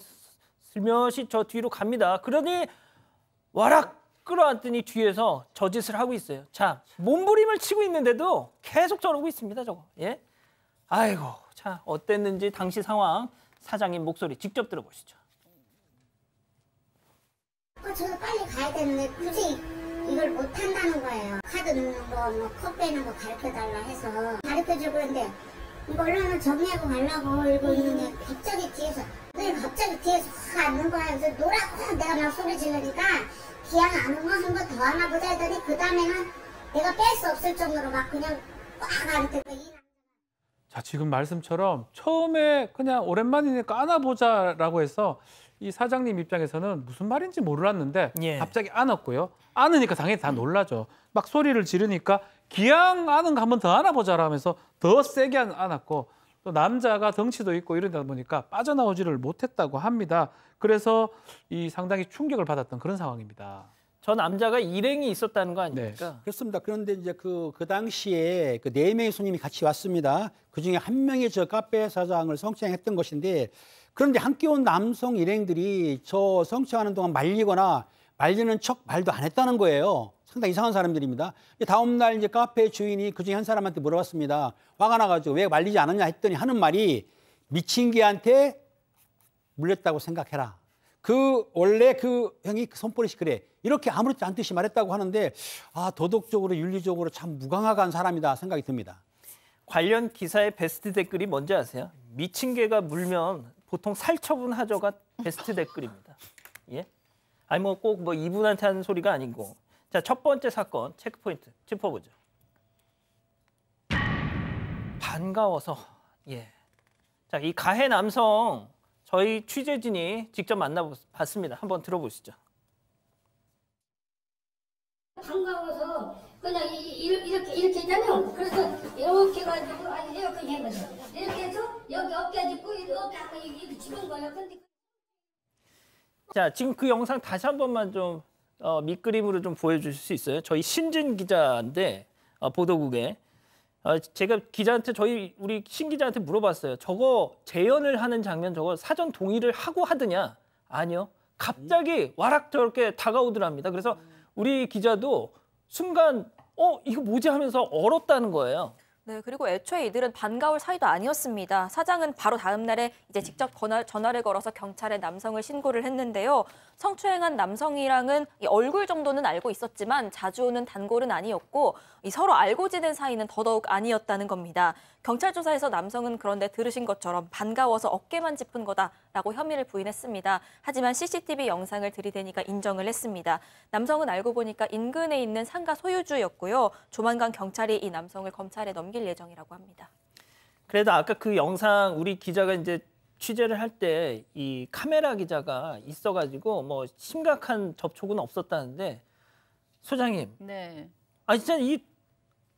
슬며시 저 뒤로 갑니다. 그러니 와락 끌어안더니 뒤에서 저짓을 하고 있어요. 자, 몸부림을 치고 있는데도 계속 저러고 있습니다, 저거. 예? 아이고, 자, 어땠는지 당시 상황 사장님 목소리 직접 들어보시죠. 저도 빨리 가야 되는데 굳이 이걸 못 한다는 거예요. 카드 넣는 거, 뭐 컵 빼는 거 가르쳐달라 해서 가르쳐주고 있는데 이거 얼른 정리하고 가려고 이러고 있는데 갑자기 뒤에서 확 앉는 거야. 그래서 노라고 내가 막 소리 지르니까 기왕 안 오면 한 번 더 하나 보자 했더니 그 다음에는 내가 뺄 수 없을 정도로 막 그냥 꽉 앉고. 자, 지금 말씀처럼 처음에 그냥 오랜만이니까 안아보자라고 해서 이 사장님 입장에서는 무슨 말인지 몰랐는데 갑자기 안았고요. 안으니까 당연히 다 놀라죠. 막 소리를 지르니까 기왕 안은 거 한번 더 안아보자라면서 더 세게 안았고 또 남자가 덩치도 있고 이러다 보니까 빠져나오지를 못했다고 합니다. 그래서 이 상당히 충격을 받았던 그런 상황입니다. 저 남자가 일행이 있었다는 거 아닙니까? 네. 그렇습니다. 그런데 이제 그 당시에 그 4명의 손님이 같이 왔습니다. 그중에 한 명이 저 카페 사장을 성추행했던 것인데 그런데 함께 온 남성 일행들이 저 성추행하는 동안 말리거나 말리는 척 말도 안 했다는 거예요. 상당히 이상한 사람들입니다. 다음 날 이제 카페 주인이 그중에 한 사람한테 물어봤습니다. 화가 나가지고 왜 말리지 않았냐 했더니 하는 말이 미친 개한테 물렸다고 생각해라. 원래 그 형이 손버릇이 그래. 이렇게 아무렇지 않듯이 말했다고 하는데 도덕적으로 윤리적으로 참 무강하간 사람이다 생각이 듭니다. 관련 기사의 베스트 댓글이 뭔지 아세요? 미친 개가 물면 보통 살처분하죠가 베스트 댓글입니다. 예? 아니 뭐 꼭 뭐 이분한테 하는 소리가 아니고 자, 첫 번째 사건 체크포인트 짚어보죠. 반가워서 예. 자, 이 가해 남성 저희 취재진이 직접 만나봤습니다. 한번 들어보시죠. 반가워서 그냥 이렇게 있잖아요. 그래서 이렇게 해가지고 아니 이렇게 해가지고 이렇게 해서 여기 어깨 짚고 이렇게 하고 이렇게 집은 거예요. 근데 자, 지금 그 영상 다시 한 번만 좀 밑그림으로 좀 보여주실 수 있어요? 저희 신진 기자인데 보도국에 제가 기자한테 우리 신 기자한테 물어봤어요. 저거 재연을 하는 장면 저거 사전 동의를 하고 하더냐? 아니요. 갑자기 와락 저렇게 다가오더랍니다. 그래서 우리 기자도 순간 이거 뭐지 하면서 얼었다는 거예요. 네, 그리고 애초에 이들은 반가울 사이도 아니었습니다. 사장은 바로 다음 날에 이제 직접 전화를 걸어서 경찰에 남성을 신고를 했는데요. 성추행한 남성이랑은 이 얼굴 정도는 알고 있었지만 자주 오는 단골은 아니었고 서로 알고 지낸 사이는 더더욱 아니었다는 겁니다. 경찰 조사에서 남성은 그런데 들으신 것처럼 반가워서 어깨만 짚은 거다라고 혐의를 부인했습니다. 하지만 CCTV 영상을 들이대니까 인정을 했습니다. 남성은 알고 보니까 인근에 있는 상가 소유주였고요. 조만간 경찰이 이 남성을 검찰에 넘길 예정이라고 합니다. 그래도 아까 그 영상 우리 기자가 이제 취재를 할 때 이 카메라 기자가 있어가지고 뭐 심각한 접촉은 없었다는데 소장님. 네. 진짜 이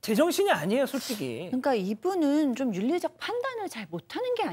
제정신이 아니에요, 솔직히. 그러니까 이분은 좀 윤리적 판단을 잘 못하는 게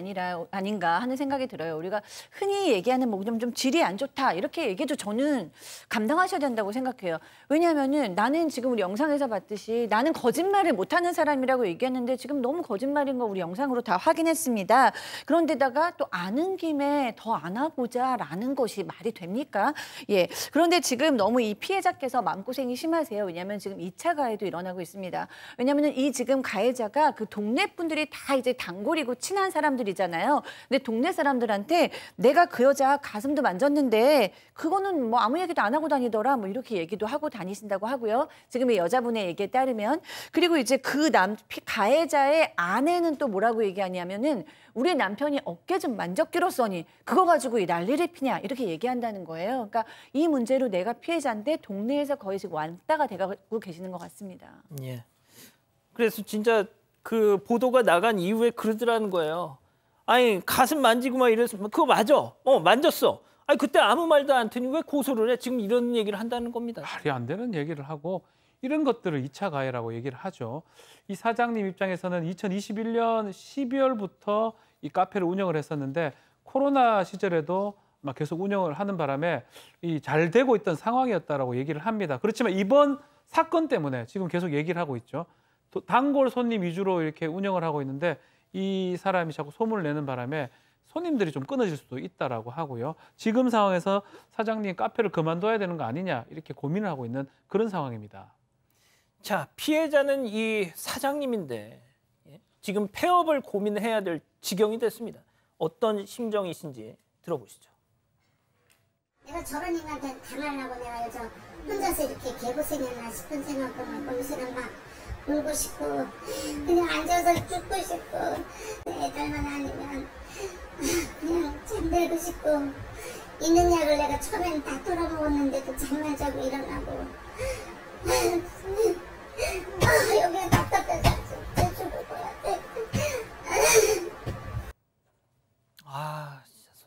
아닌가 하는 생각이 들어요. 우리가 흔히 얘기하는 뭐 좀 질이 안 좋다 이렇게 얘기해도 저는 감당하셔야 된다고 생각해요. 왜냐하면은 나는 지금 우리 영상에서 봤듯이 나는 거짓말을 못하는 사람이라고 얘기했는데 지금 너무 거짓말인 거 우리 영상으로 다 확인했습니다. 그런데다가 또 아는 김에 더 안아보자라는 것이 말이 됩니까? 예. 그런데 지금 너무 이 피해자께서 마음고생이 심하세요. 왜냐하면 지금 2차 가해도 일어나고 있습니다. 왜냐하면 이 지금 가해자가 그 동네 분들이 다 이제 단골이고 친한 사람들이잖아요. 근데 동네 사람들한테 내가 그 여자 가슴도 만졌는데 그거는 뭐 아무 얘기도 안 하고 다니더라 뭐 이렇게 얘기도 하고 다니신다고 하고요. 지금 이 여자분의 얘기에 따르면 그리고 이제 그 가해자의 아내는 또 뭐라고 얘기하냐면은 우리 남편이 어깨 좀 만졌기로 써니 그거 가지고 이 난리를 피냐 이렇게 얘기한다는 거예요. 그러니까 이 문제로 내가 피해자인데 동네에서 거의 지금 왔다가 돼가고 계시는 것 같습니다. 예. 그래서 진짜 그 보도가 나간 이후에 그러더라는 거예요. 아니 가슴 만지고 막 이래서 그거 맞아. 만졌어. 아니 그때 아무 말도 안 했더니 왜 고소를 해? 지금 이런 얘기를 한다는 겁니다. 말이 안 되는 얘기를 하고 이런 것들을 2차 가해라고 얘기를 하죠. 이 사장님 입장에서는 2021년 12월부터 이 카페를 운영을 했었는데 코로나 시절에도 막 계속 운영을 하는 바람에 잘 되고 있던 상황이었다라고 얘기를 합니다. 그렇지만 이번 사건 때문에 지금 계속 얘기를 하고 있죠. 단골 손님 위주로 이렇게 운영을 하고 있는데 이 사람이 자꾸 소문을 내는 바람에 손님들이 좀 끊어질 수도 있다라고 하고요. 지금 상황에서 사장님 카페를 그만둬야 되는 거 아니냐 이렇게 고민을 하고 있는 그런 상황입니다. 자, 피해자는 이 사장님인데 지금 폐업을 고민해야 될 지경이 됐습니다. 어떤 심정이신지 들어보시죠. 내가 저런 인간한테 당하려고 내가 여자 혼자서 이렇게 개고생했나 싶은 생각도 거기서는 막 울고 싶고 그냥 앉아서 죽고 싶고 애들만 아니면 그냥 잠들고 싶고 있는 약을 내가 처음엔 다 털어먹었는데도 잠만 자고 일어나고 여기 답답해서 진짜 죽을 것 같아.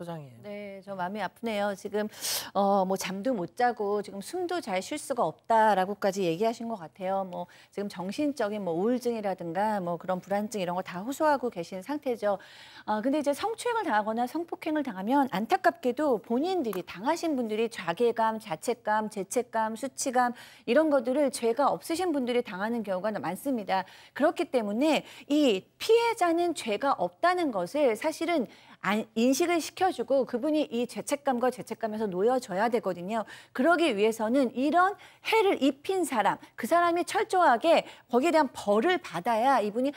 소장이에요. 네, 저 마음이 아프네요. 지금 뭐 잠도 못 자고 지금 숨도 잘 쉴 수가 없다라고까지 얘기하신 것 같아요. 뭐 지금 정신적인 뭐 우울증이라든가 뭐 그런 불안증 이런 거 다 호소하고 계신 상태죠. 근데 이제 성추행을 당하거나 성폭행을 당하면 안타깝게도 본인들이 당하신 분들이 자괴감, 자책감, 죄책감, 수치감 이런 것들을 죄가 없으신 분들이 당하는 경우가 많습니다. 그렇기 때문에 이 피해자는 죄가 없다는 것을 사실은 인식을 시켜주고 그분이 이 죄책감과 죄책감에서 놓여져야 되거든요. 그러기 위해서는 이런 해를 입힌 사람, 그 사람이 철저하게 거기에 대한 벌을 받아야 이분이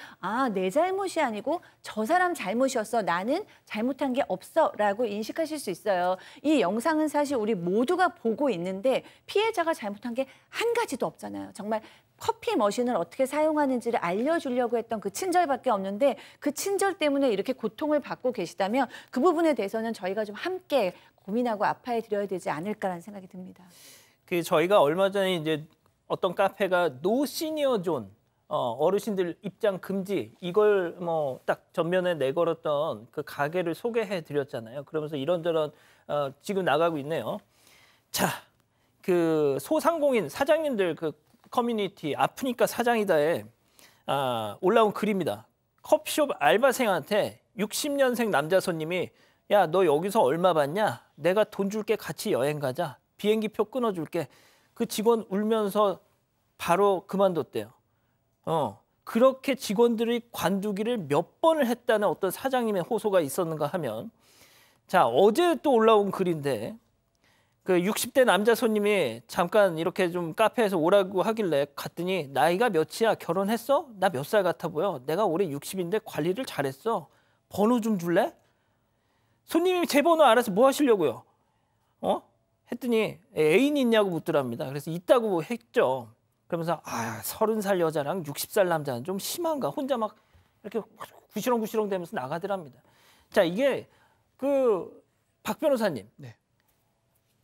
내 잘못이 아니고 저 사람 잘못이었어. 나는 잘못한 게 없어. 라고 인식하실 수 있어요. 이 영상은 사실 우리 모두가 보고 있는데 피해자가 잘못한 게 한 가지도 없잖아요. 정말 커피 머신을 어떻게 사용하는지를 알려주려고 했던 그 친절밖에 없는데 그 친절 때문에 이렇게 고통을 받고 계시다면 그 부분에 대해서는 저희가 좀 함께 고민하고 아파해 드려야 되지 않을까라는 생각이 듭니다. 저희가 얼마 전에 이제 어떤 카페가 노 시니어 존, 어르신들 입장 금지 이걸 뭐 딱 전면에 내걸었던 그 가게를 소개해 드렸잖아요. 그러면서 이런저런 지금 나가고 있네요. 자, 그 소상공인 사장님들 그 커뮤니티 아프니까 사장이다에 올라온 글입니다. 커피숍 알바생한테 60년생 남자 손님이 야, 너 여기서 얼마 받냐? 내가 돈 줄게 같이 여행 가자. 비행기표 끊어줄게. 그 직원 울면서 바로 그만뒀대요. 그렇게 직원들이 관두기를 몇 번을 했다는 어떤 사장님의 호소가 있었는가 하면 자, 어제 또 올라온 글인데 그 60대 남자 손님이 잠깐 이렇게 좀 카페에서 오라고 하길래 갔더니 나이가 몇이야? 결혼했어? 나 몇 살 같아 보여? 내가 올해 60인데 관리를 잘했어. 번호 좀 줄래? 손님이 제 번호 알아서 뭐 하시려고요? 했더니 애인 있냐고 묻더랍니다. 그래서 있다고 했죠. 그러면서 30살 여자랑 60살 남자는 좀 심한가? 혼자 막 이렇게 구시렁구시렁 되면서 나가더랍니다. 자, 이게 그 박 변호사님. 네.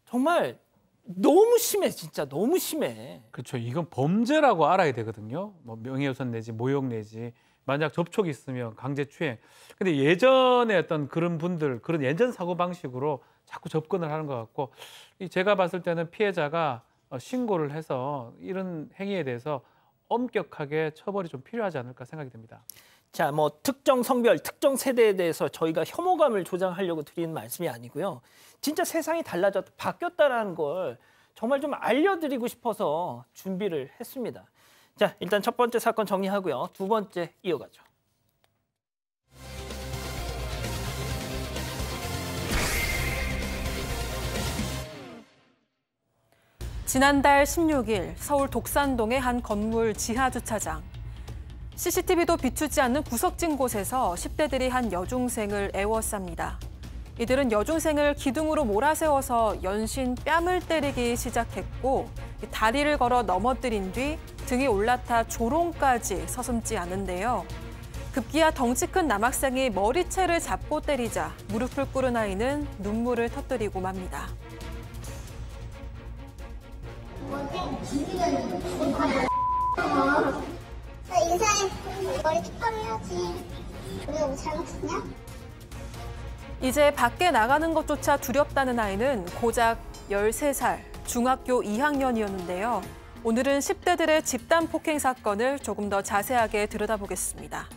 정말 너무 심해, 진짜 너무 심해. 그렇죠. 이건 범죄라고 알아야 되거든요. 뭐 명예훼손 내지 모욕 내지 만약 접촉이 있으면 강제추행. 근데 예전에 어떤 그런 분들 그런 예전 사고 방식으로 자꾸 접근을 하는 것 같고 제가 봤을 때는 피해자가 신고를 해서 이런 행위에 대해서 엄격하게 처벌이 좀 필요하지 않을까 생각이 듭니다. 자, 뭐 특정 성별, 특정 세대에 대해서 저희가 혐오감을 조장하려고 드리는 말씀이 아니고요. 진짜 세상이 달라졌다, 바뀌었다라는 걸 정말 좀 알려드리고 싶어서 준비를 했습니다. 자, 일단 첫 번째 사건 정리하고요. 두 번째 이어가죠. 지난달 16일 서울 독산동의 한 건물 지하 주차장. CCTV도 비추지 않는 구석진 곳에서 10대들이 한 여중생을 애워쌉니다. 이들은 여중생을 기둥으로 몰아세워서 연신 뺨을 때리기 시작했고 다리를 걸어 넘어뜨린 뒤 등이 올라타 조롱까지 서슴지 않은데요. 급기야 덩치 큰 남학생이 머리채를 잡고 때리자 무릎을 꿇은 아이는 눈물을 터뜨리고 맙니다. 인사해. 머리 똑바로 해야지. 우리가 뭐 잘못했냐? 이제 밖에 나가는 것조차 두렵다는 아이는 고작 13살, 중학교 2학년이었는데요. 오늘은 10대들의 집단 폭행 사건을 조금 더 자세하게 들여다보겠습니다.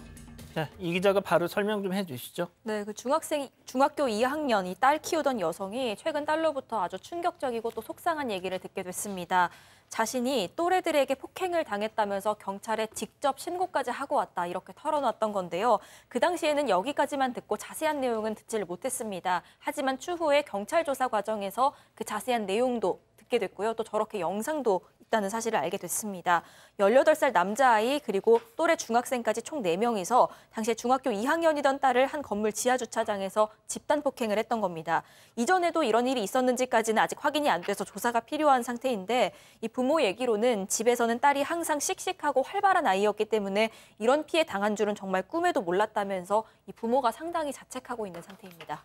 자, 이 기자가 바로 설명 좀 해주시죠. 네, 그 중학교 2학년 이 딸 키우던 여성이 최근 딸로부터 아주 충격적이고 또 속상한 얘기를 듣게 됐습니다. 자신이 또래들에게 폭행을 당했다면서 경찰에 직접 신고까지 하고 왔다 이렇게 털어놨던 건데요. 그 당시에는 여기까지만 듣고 자세한 내용은 듣지를 못했습니다. 하지만 추후에 경찰 조사 과정에서 그 자세한 내용도 듣게 됐고요. 또 저렇게 영상도 있다는 사실을 알게 됐습니다. 18살 남자아이 그리고 또래 중학생까지 총 4명이서 당시에 중학교 2학년이던 딸을 한 건물 지하 주차장에서 집단 폭행을 했던 겁니다. 이전에도 이런 일이 있었는지까지는 아직 확인이 안 돼서 조사가 필요한 상태인데 이 부모 얘기로는 집에서는 딸이 항상 씩씩하고 활발한 아이였기 때문에 이런 피해 당한 줄은 정말 꿈에도 몰랐다면서 이 부모가 상당히 자책하고 있는 상태입니다.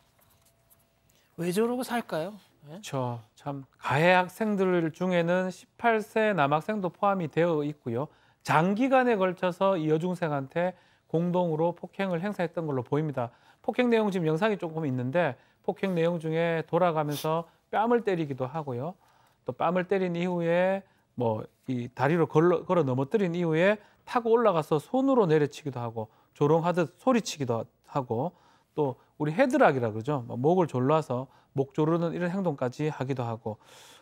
왜 저러고 살까요? 그렇죠. 참 가해 학생들 중에는 18세 남학생도 포함이 되어 있고요. 장기간에 걸쳐서 이 여중생한테 공동으로 폭행을 행사했던 걸로 보입니다. 폭행 내용 지금 영상이 조금 있는데 폭행 내용 중에 돌아가면서 뺨을 때리기도 하고요. 또 뺨을 때린 이후에 뭐 이 다리로 걸어 넘어뜨린 이후에 타고 올라가서 손으로 내려치기도 하고 조롱하듯 소리치기도 하고 또 우리 헤드락이라 그러죠. 목을 졸라서 목 조르는 이런 행동까지 하기도 하고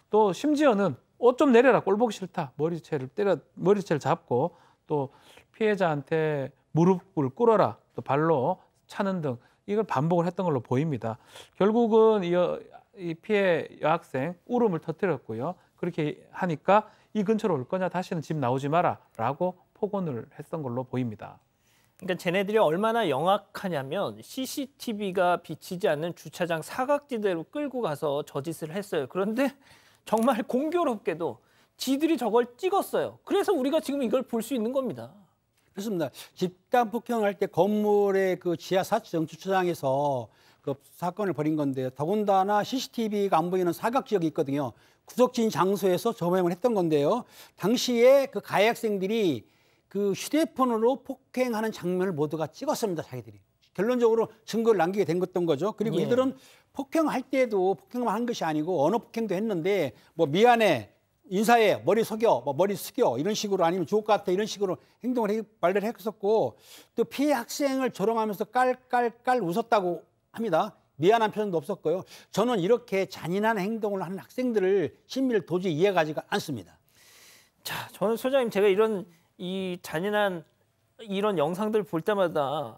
또 심지어는 옷 좀 내려라 꼴 보기 싫다 머리채를 잡고 또 피해자한테 무릎을 꿇어라 또 발로 차는 등 이걸 반복을 했던 걸로 보입니다. 결국은 이 피해 여학생 울음을 터뜨렸고요. 그렇게 하니까 이 근처로 올 거냐 다시는 집 나오지 마라 라고 폭언을 했던 걸로 보입니다. 그러니까 쟤네들이 얼마나 영악하냐면 CCTV가 비치지 않는 주차장 사각지대로 끌고 가서 저 짓을 했어요. 그런데 정말 공교롭게도 지들이 저걸 찍었어요. 그래서 우리가 지금 이걸 볼 수 있는 겁니다. 그렇습니다. 집단 폭행할 때 건물의 그 지하 4층 주차장에서 그 사건을 벌인 건데요. 더군다나 CCTV가 안 보이는 사각 지역이 있거든요. 구석진 장소에서 점행을 했던 건데요. 당시에 그 가해 학생들이 그 휴대폰으로 폭행하는 장면을 모두가 찍었습니다. 자기들이. 결론적으로 증거를 남기게 된 거죠. 그리고 이들은 폭행할 때도 폭행만 한 것이 아니고 언어 폭행도 했는데 뭐 미안해, 인사해, 머리 숙여, 뭐 머리 숙여 이런 식으로 아니면 주옥 같아 이런 식으로 말을 했었고 또 피해 학생을 조롱하면서 깔깔깔 웃었다고 합니다. 미안한 표현도 없었고요. 저는 이렇게 잔인한 행동을 하는 학생들을 심리를 도저히 이해가지가 않습니다. 자, 저는 소장님 제가 이 잔인한 이런 영상들 볼 때마다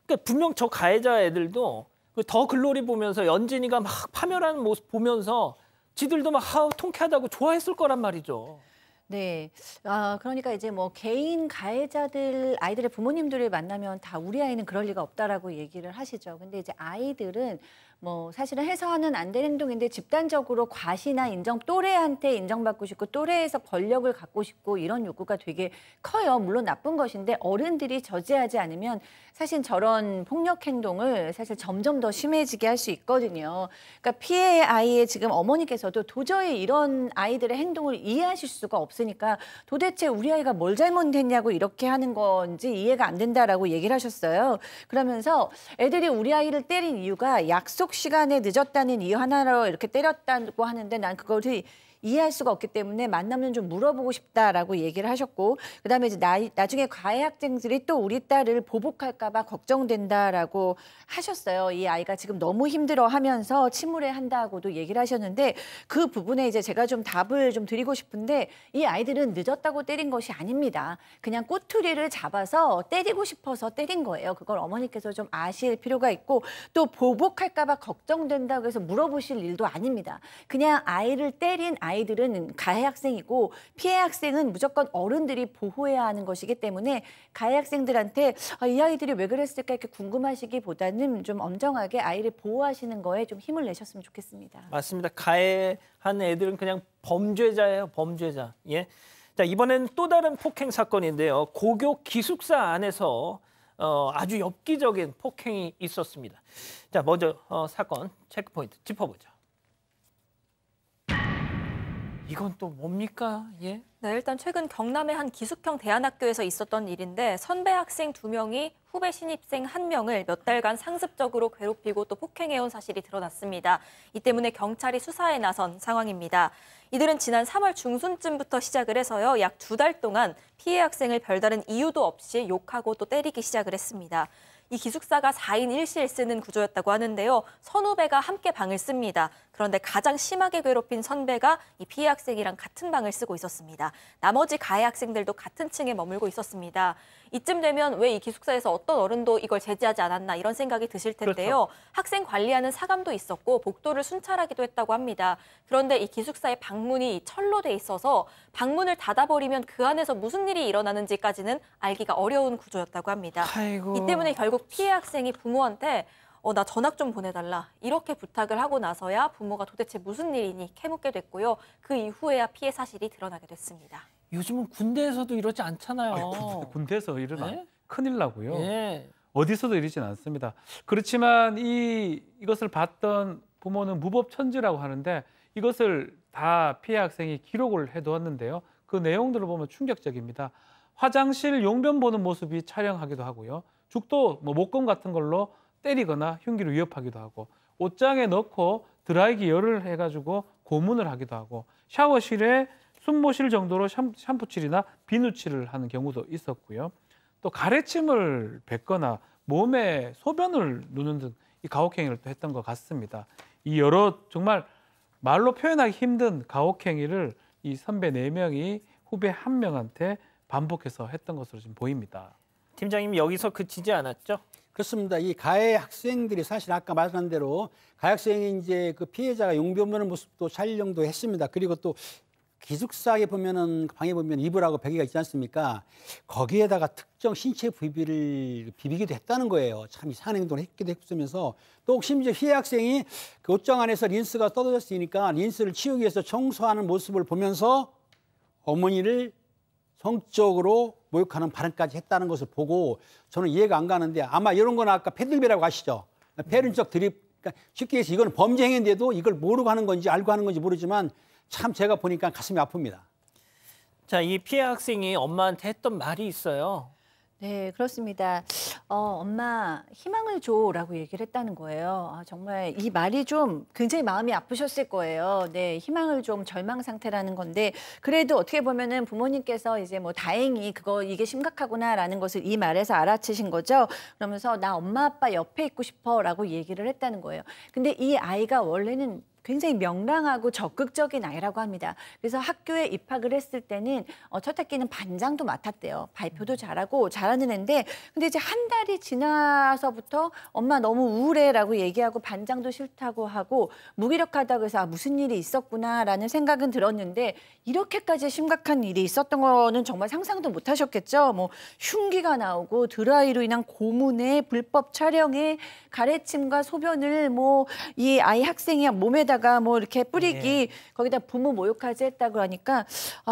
그러니까 분명 저 가해자 애들도 더 글로리 보면서 연진이가 막 파멸하는 모습 보면서 지들도 막 통쾌하다고 좋아했을 거란 말이죠. 네, 그러니까 이제 뭐 개인 가해자들 아이들의 부모님들을 만나면 다 우리 아이는 그럴 리가 없다라고 얘기를 하시죠. 근데 이제 아이들은 뭐 사실은 해서는 안 될 행동인데 집단적으로 과시나 또래한테 인정받고 싶고 또래에서 권력을 갖고 싶고 이런 욕구가 되게 커요. 물론 나쁜 것인데 어른들이 저지하지 않으면 사실 저런 폭력 행동을 사실 점점 더 심해지게 할 수 있거든요. 그러니까 피해 아이의 지금 어머니께서도 도저히 이런 아이들의 행동을 이해하실 수가 없으니까 도대체 우리 아이가 뭘 잘못했냐고 이렇게 하는 건지 이해가 안 된다라고 얘기를 하셨어요. 그러면서 애들이 우리 아이를 때린 이유가 약속 시간에 늦었다는 이유 하나로 이렇게 때렸다고 하는데 난 그거를 이해할 수가 없기 때문에 만나면 좀 물어보고 싶다라고 얘기를 하셨고 그다음에 이제 나중에 가해 학생들이 또 우리 딸을 보복할까 봐 걱정된다라고 하셨어요. 이 아이가 지금 너무 힘들어하면서 침울해 한다고도 얘기를 하셨는데 그 부분에 이제 제가 좀 답을 좀 드리고 싶은데 이 아이들은 늦었다고 때린 것이 아닙니다. 그냥 꼬투리를 잡아서 때리고 싶어서 때린 거예요. 그걸 어머니께서 좀 아실 필요가 있고 또 보복할까 봐 걱정된다고 해서 물어보실 일도 아닙니다. 그냥 아이를 때린 아이들은 가해 학생이고 피해 학생은 무조건 어른들이 보호해야 하는 것이기 때문에 가해 학생들한테 이 아이들이 왜 그랬을까 이렇게 궁금하시기보다는 좀 엄정하게 아이를 보호하시는 거에 좀 힘을 내셨으면 좋겠습니다. 맞습니다. 가해한 애들은 그냥 범죄자예요. 범죄자. 예. 자, 이번엔 또 다른 폭행 사건인데요. 고교 기숙사 안에서 아주 엽기적인 폭행이 있었습니다. 자, 먼저 사건 체크포인트 짚어보죠. 이건 또 뭡니까? 예? 네, 일단 최근 경남의 한 기숙형 대안학교에서 있었던 일인데 선배 학생 2명이 후배 신입생 1명을 몇 달간 상습적으로 괴롭히고 또 폭행해온 사실이 드러났습니다. 이 때문에 경찰이 수사에 나선 상황입니다. 이들은 지난 3월 중순쯤부터 시작을 해서요. 약 2달 동안 피해 학생을 별다른 이유도 없이 욕하고 또 때리기 시작을 했습니다. 이 기숙사가 4인 1실 쓰는 구조였다고 하는데요. 선후배가 함께 방을 씁니다. 그런데 가장 심하게 괴롭힌 선배가 이 피해 학생이랑 같은 방을 쓰고 있었습니다. 나머지 가해 학생들도 같은 층에 머물고 있었습니다. 이쯤 되면 왜 이 기숙사에서 어떤 어른도 이걸 제지하지 않았나 이런 생각이 드실 텐데요. 그렇죠. 학생 관리하는 사감도 있었고 복도를 순찰하기도 했다고 합니다. 그런데 이 기숙사의 방문이 철로 돼 있어서 방문을 닫아버리면 그 안에서 무슨 일이 일어나는지까지는 알기가 어려운 구조였다고 합니다. 아이고. 이 때문에 결국 피해 학생이 부모한테 나 전학 좀 보내달라 이렇게 부탁을 하고 나서야 부모가 도대체 무슨 일이니 캐묻게 됐고요. 그 이후에야 피해 사실이 드러나게 됐습니다. 요즘은 군대에서도 이러지 않잖아요. 군대에서 일어나 네? 큰일 나고요. 네. 어디서도 이러지는 않습니다. 그렇지만 이것을 봤던 부모는 무법천지라고 하는데 이것을 다 피해 학생이 기록을 해두었는데요. 그 내용들을 보면 충격적입니다. 화장실 용변 보는 모습이 촬영하기도 하고요. 죽도 목검 같은 걸로 때리거나 흉기를 위협하기도 하고 옷장에 넣고 드라이기 열을 해가지고 고문을 하기도 하고 샤워실에 숨 못 쉴 정도로 샴푸칠이나 비누칠을 하는 경우도 있었고요. 또 가래침을 뱉거나 몸에 소변을 누는 등 이 가혹행위를 또 했던 것 같습니다. 이 여러 정말 말로 표현하기 힘든 가혹행위를 이 선배 4명이 후배 1명한테 반복해서 했던 것으로 지금 보입니다. 팀장님 여기서 그치지 않았죠? 그렇습니다. 이 가해 학생들이 사실 아까 말씀한 대로 가해 학생이 이제 그 피해자가 용변 보는 모습도 촬영도 했습니다. 그리고 또 기숙사에 보면은 방에 보면 이불하고 베개가 있지 않습니까? 거기에다가 특정 신체 부위를 비비기도 했다는 거예요. 참 이상한 행동을 했기도 했으면서 또 심지어 피해 학생이 그 옷장 안에서 린스가 떨어졌으니까 린스를 치우기 위해서 청소하는 모습을 보면서 어머니를 성적으로 모욕하는 발언까지 했다는 것을 보고 저는 이해가 안 가는데 아마 이런 거는 아까 패들배라고 아시죠? 패는 척 그러니까 쉽게 해서 이건 범죄 행위인데도 이걸 모르고 하는 건지 알고 하는 건지 모르지만 참 제가 보니까 가슴이 아픕니다. 자, 이 피해 학생이 엄마한테 했던 말이 있어요. 네, 그렇습니다. 엄마 희망을 줘라고 얘기를 했다는 거예요. 정말 이 말이 좀 굉장히 마음이 아프셨을 거예요. 네, 희망을 좀 절망 상태라는 건데 그래도 어떻게 보면은 부모님께서 이제 뭐 다행히 이게 심각하구나라는 것을 이 말에서 알아채신 거죠. 그러면서 나 엄마 아빠 옆에 있고 싶어라고 얘기를 했다는 거예요. 근데 이 아이가 원래는 굉장히 명랑하고 적극적인 아이라고 합니다. 그래서 학교에 입학을 했을 때는 첫 학기는 반장도 맡았대요. 발표도 잘하고 잘하는 애인데 근데 이제 한 달이 지나서부터 엄마 너무 우울해라고 얘기하고 반장도 싫다고 하고 무기력하다고 해서 무슨 일이 있었구나라는 생각은 들었는데 이렇게까지 심각한 일이 있었던 거는 정말 상상도 못 하셨겠죠. 뭐 흉기가 나오고 드라이로 인한 고문에 불법 촬영에 가래침과 소변을 뭐 이 아이 학생이 몸에다가 뭐 이렇게 뿌리기 거기다 부모 모욕까지 했다고 하니까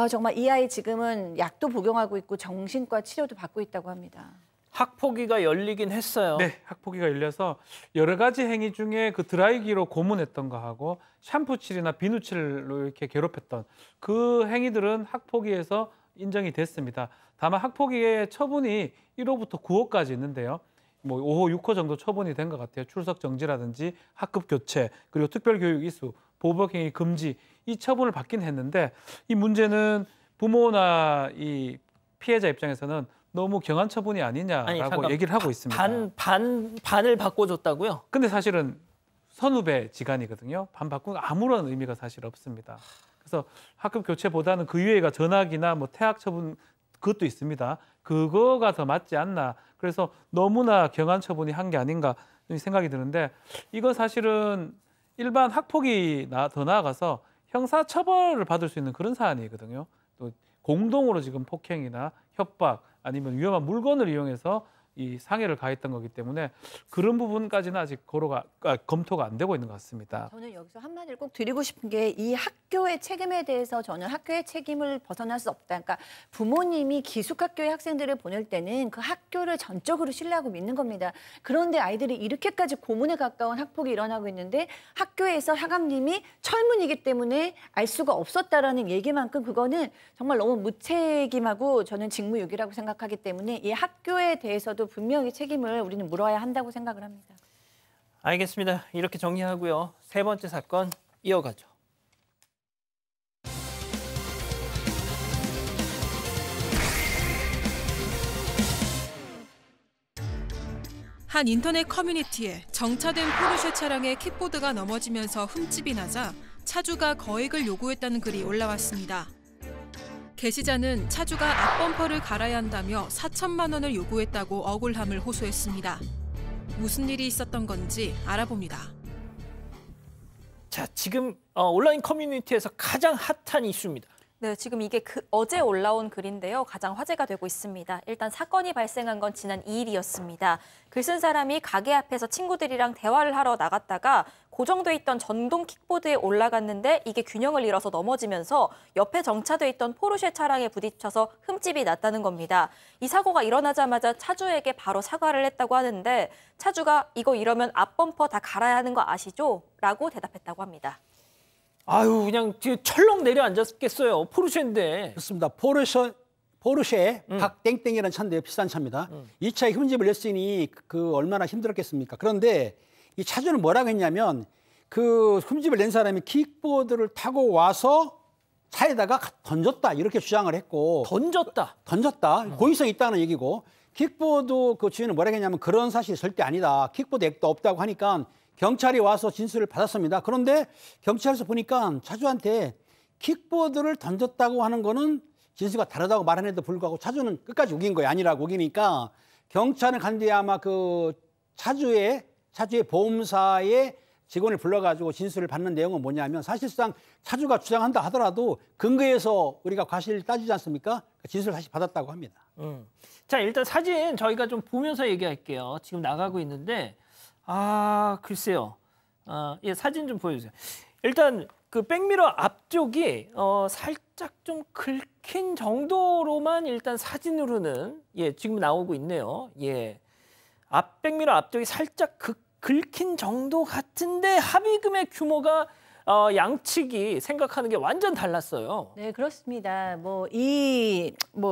정말 이 아이 지금은 약도 복용하고 있고 정신과 치료도 받고 있다고 합니다. 학폭위가 열리긴 했어요. 네, 학폭위가 열려서 여러 가지 행위 중에 그 드라이기로 고문했던 거하고 샴푸칠이나 비누칠로 이렇게 괴롭혔던 그 행위들은 학폭위에서 인정이 됐습니다. 다만 학폭위의 처분이 1호부터 9호까지 있는데요. 뭐 5호, 6호 정도 처분이 된 것 같아요. 출석 정지라든지 학급 교체, 그리고 특별교육 이수, 보복행위 금지 이 처분을 받긴 했는데 이 문제는 부모나 이 피해자 입장에서는 너무 경한 처분이 아니냐라고 얘기를 하고 있습니다. 반을 바꿔줬다고요? 근데 사실은 선후배 지간이거든요. 반 바꾸는 아무런 의미가 사실 없습니다. 그래서 학급 교체보다는 그 이외가 전학이나 뭐 퇴학 처분 그것도 있습니다. 그거가 더 맞지 않나. 그래서 너무나 경한 처분이 한 게 아닌가 생각이 드는데 이건 사실은 일반 학폭이 더 나아가서 형사 처벌을 받을 수 있는 그런 사안이거든요. 또 공동으로 지금 폭행이나 협박 아니면 위험한 물건을 이용해서 이 상해를 가했던 거기 때문에 그런 부분까지는 아직 검토가 안 되고 있는 것 같습니다. 저는 여기서 한마디를 꼭 드리고 싶은 게 이 학교의 책임에 대해서 저는 학교의 책임을 벗어날 수 없다. 그러니까 부모님이 기숙학교의 학생들을 보낼 때는 그 학교를 전적으로 신뢰하고 믿는 겁니다. 그런데 아이들이 이렇게까지 고문에 가까운 학폭이 일어나고 있는데 학교에서 하감님이 철문이기 때문에 알 수가 없었다라는 얘기만큼 그거는 정말 너무 무책임하고 저는 직무유기라고 생각하기 때문에 이 학교에 대해서도 분명히 책임을 우리는 물어야 한다고 생각을 합니다. 알겠습니다. 이렇게 정리하고요. 세 번째 사건 이어가죠. 한 인터넷 커뮤니티에 정차된 포르쉐 차량의 킥보드가 넘어지면서 흠집이 나자 차주가 거액을 요구했다는 글이 올라왔습니다. 게시자는 차주가 앞범퍼를 갈아야 한다며 4천만 원을 요구했다고 억울함을 호소했습니다. 무슨 일이 있었던 건지 알아봅니다. 자, 지금 온라인 커뮤니티에서 가장 핫한 이슈입니다. 네, 지금 이게 어제 올라온 글인데요. 가장 화제가 되고 있습니다. 일단 사건이 발생한 건 지난 2일이었습니다. 글 쓴 사람이 가게 앞에서 친구들이랑 대화를 하러 나갔다가 고정돼 있던 전동 킥보드에 올라갔는데 이게 균형을 잃어서 넘어지면서 옆에 정차돼 있던 포르쉐 차량에 부딪혀서 흠집이 났다는 겁니다. 이 사고가 일어나자마자 차주에게 바로 사과를 했다고 하는데 차주가 이거 이러면 앞범퍼 다 갈아야 하는 거 아시죠? 라고 대답했다고 합니다. 아유, 그냥 철렁 내려앉았겠어요. 포르쉐인데. 그렇습니다. 포르쉐 박땡땡이라는 차인데요. 비싼 차입니다. 이 차에 흠집을 냈으니 그 얼마나 힘들었겠습니까? 그런데 이 차주는 뭐라고 했냐면 그 흠집을 낸 사람이 킥보드를 타고 와서 차에다가 던졌다 이렇게 주장을 했고 던졌다 고의성이 있다는 얘기고 킥보드 그 주인은 뭐라고 했냐면 그런 사실이 절대 아니다. 킥보드 액도 없다고 하니까 경찰이 와서 진술을 받았습니다. 그런데 경찰에서 보니까 차주한테 킥보드를 던졌다고 하는 거는 진술과 다르다고 말하는데도 불구하고 차주는 끝까지 우긴 거예요. 아니라고 우기니까 경찰은 간 뒤에 아마 그 차주의 보험사의 직원을 불러가지고 진술을 받는 내용은 뭐냐면 사실상 차주가 주장한다 하더라도 근거에서 우리가 과실을 따지지 않습니까? 진술을 다시 받았다고 합니다. 자, 일단 사진 저희가 좀 보면서 얘기할게요. 지금 나가고 있는데 글쎄요. 예, 사진 좀 보여주세요. 일단 그 백미러 앞쪽이 살짝 좀 긁힌 정도로만 일단 사진으로는 지금 나오고 있네요. 예, 백미러 앞쪽이 살짝 긁힌 정도 같은데 합의금의 규모가 양측이 생각하는 게 완전 달랐어요. 네, 그렇습니다.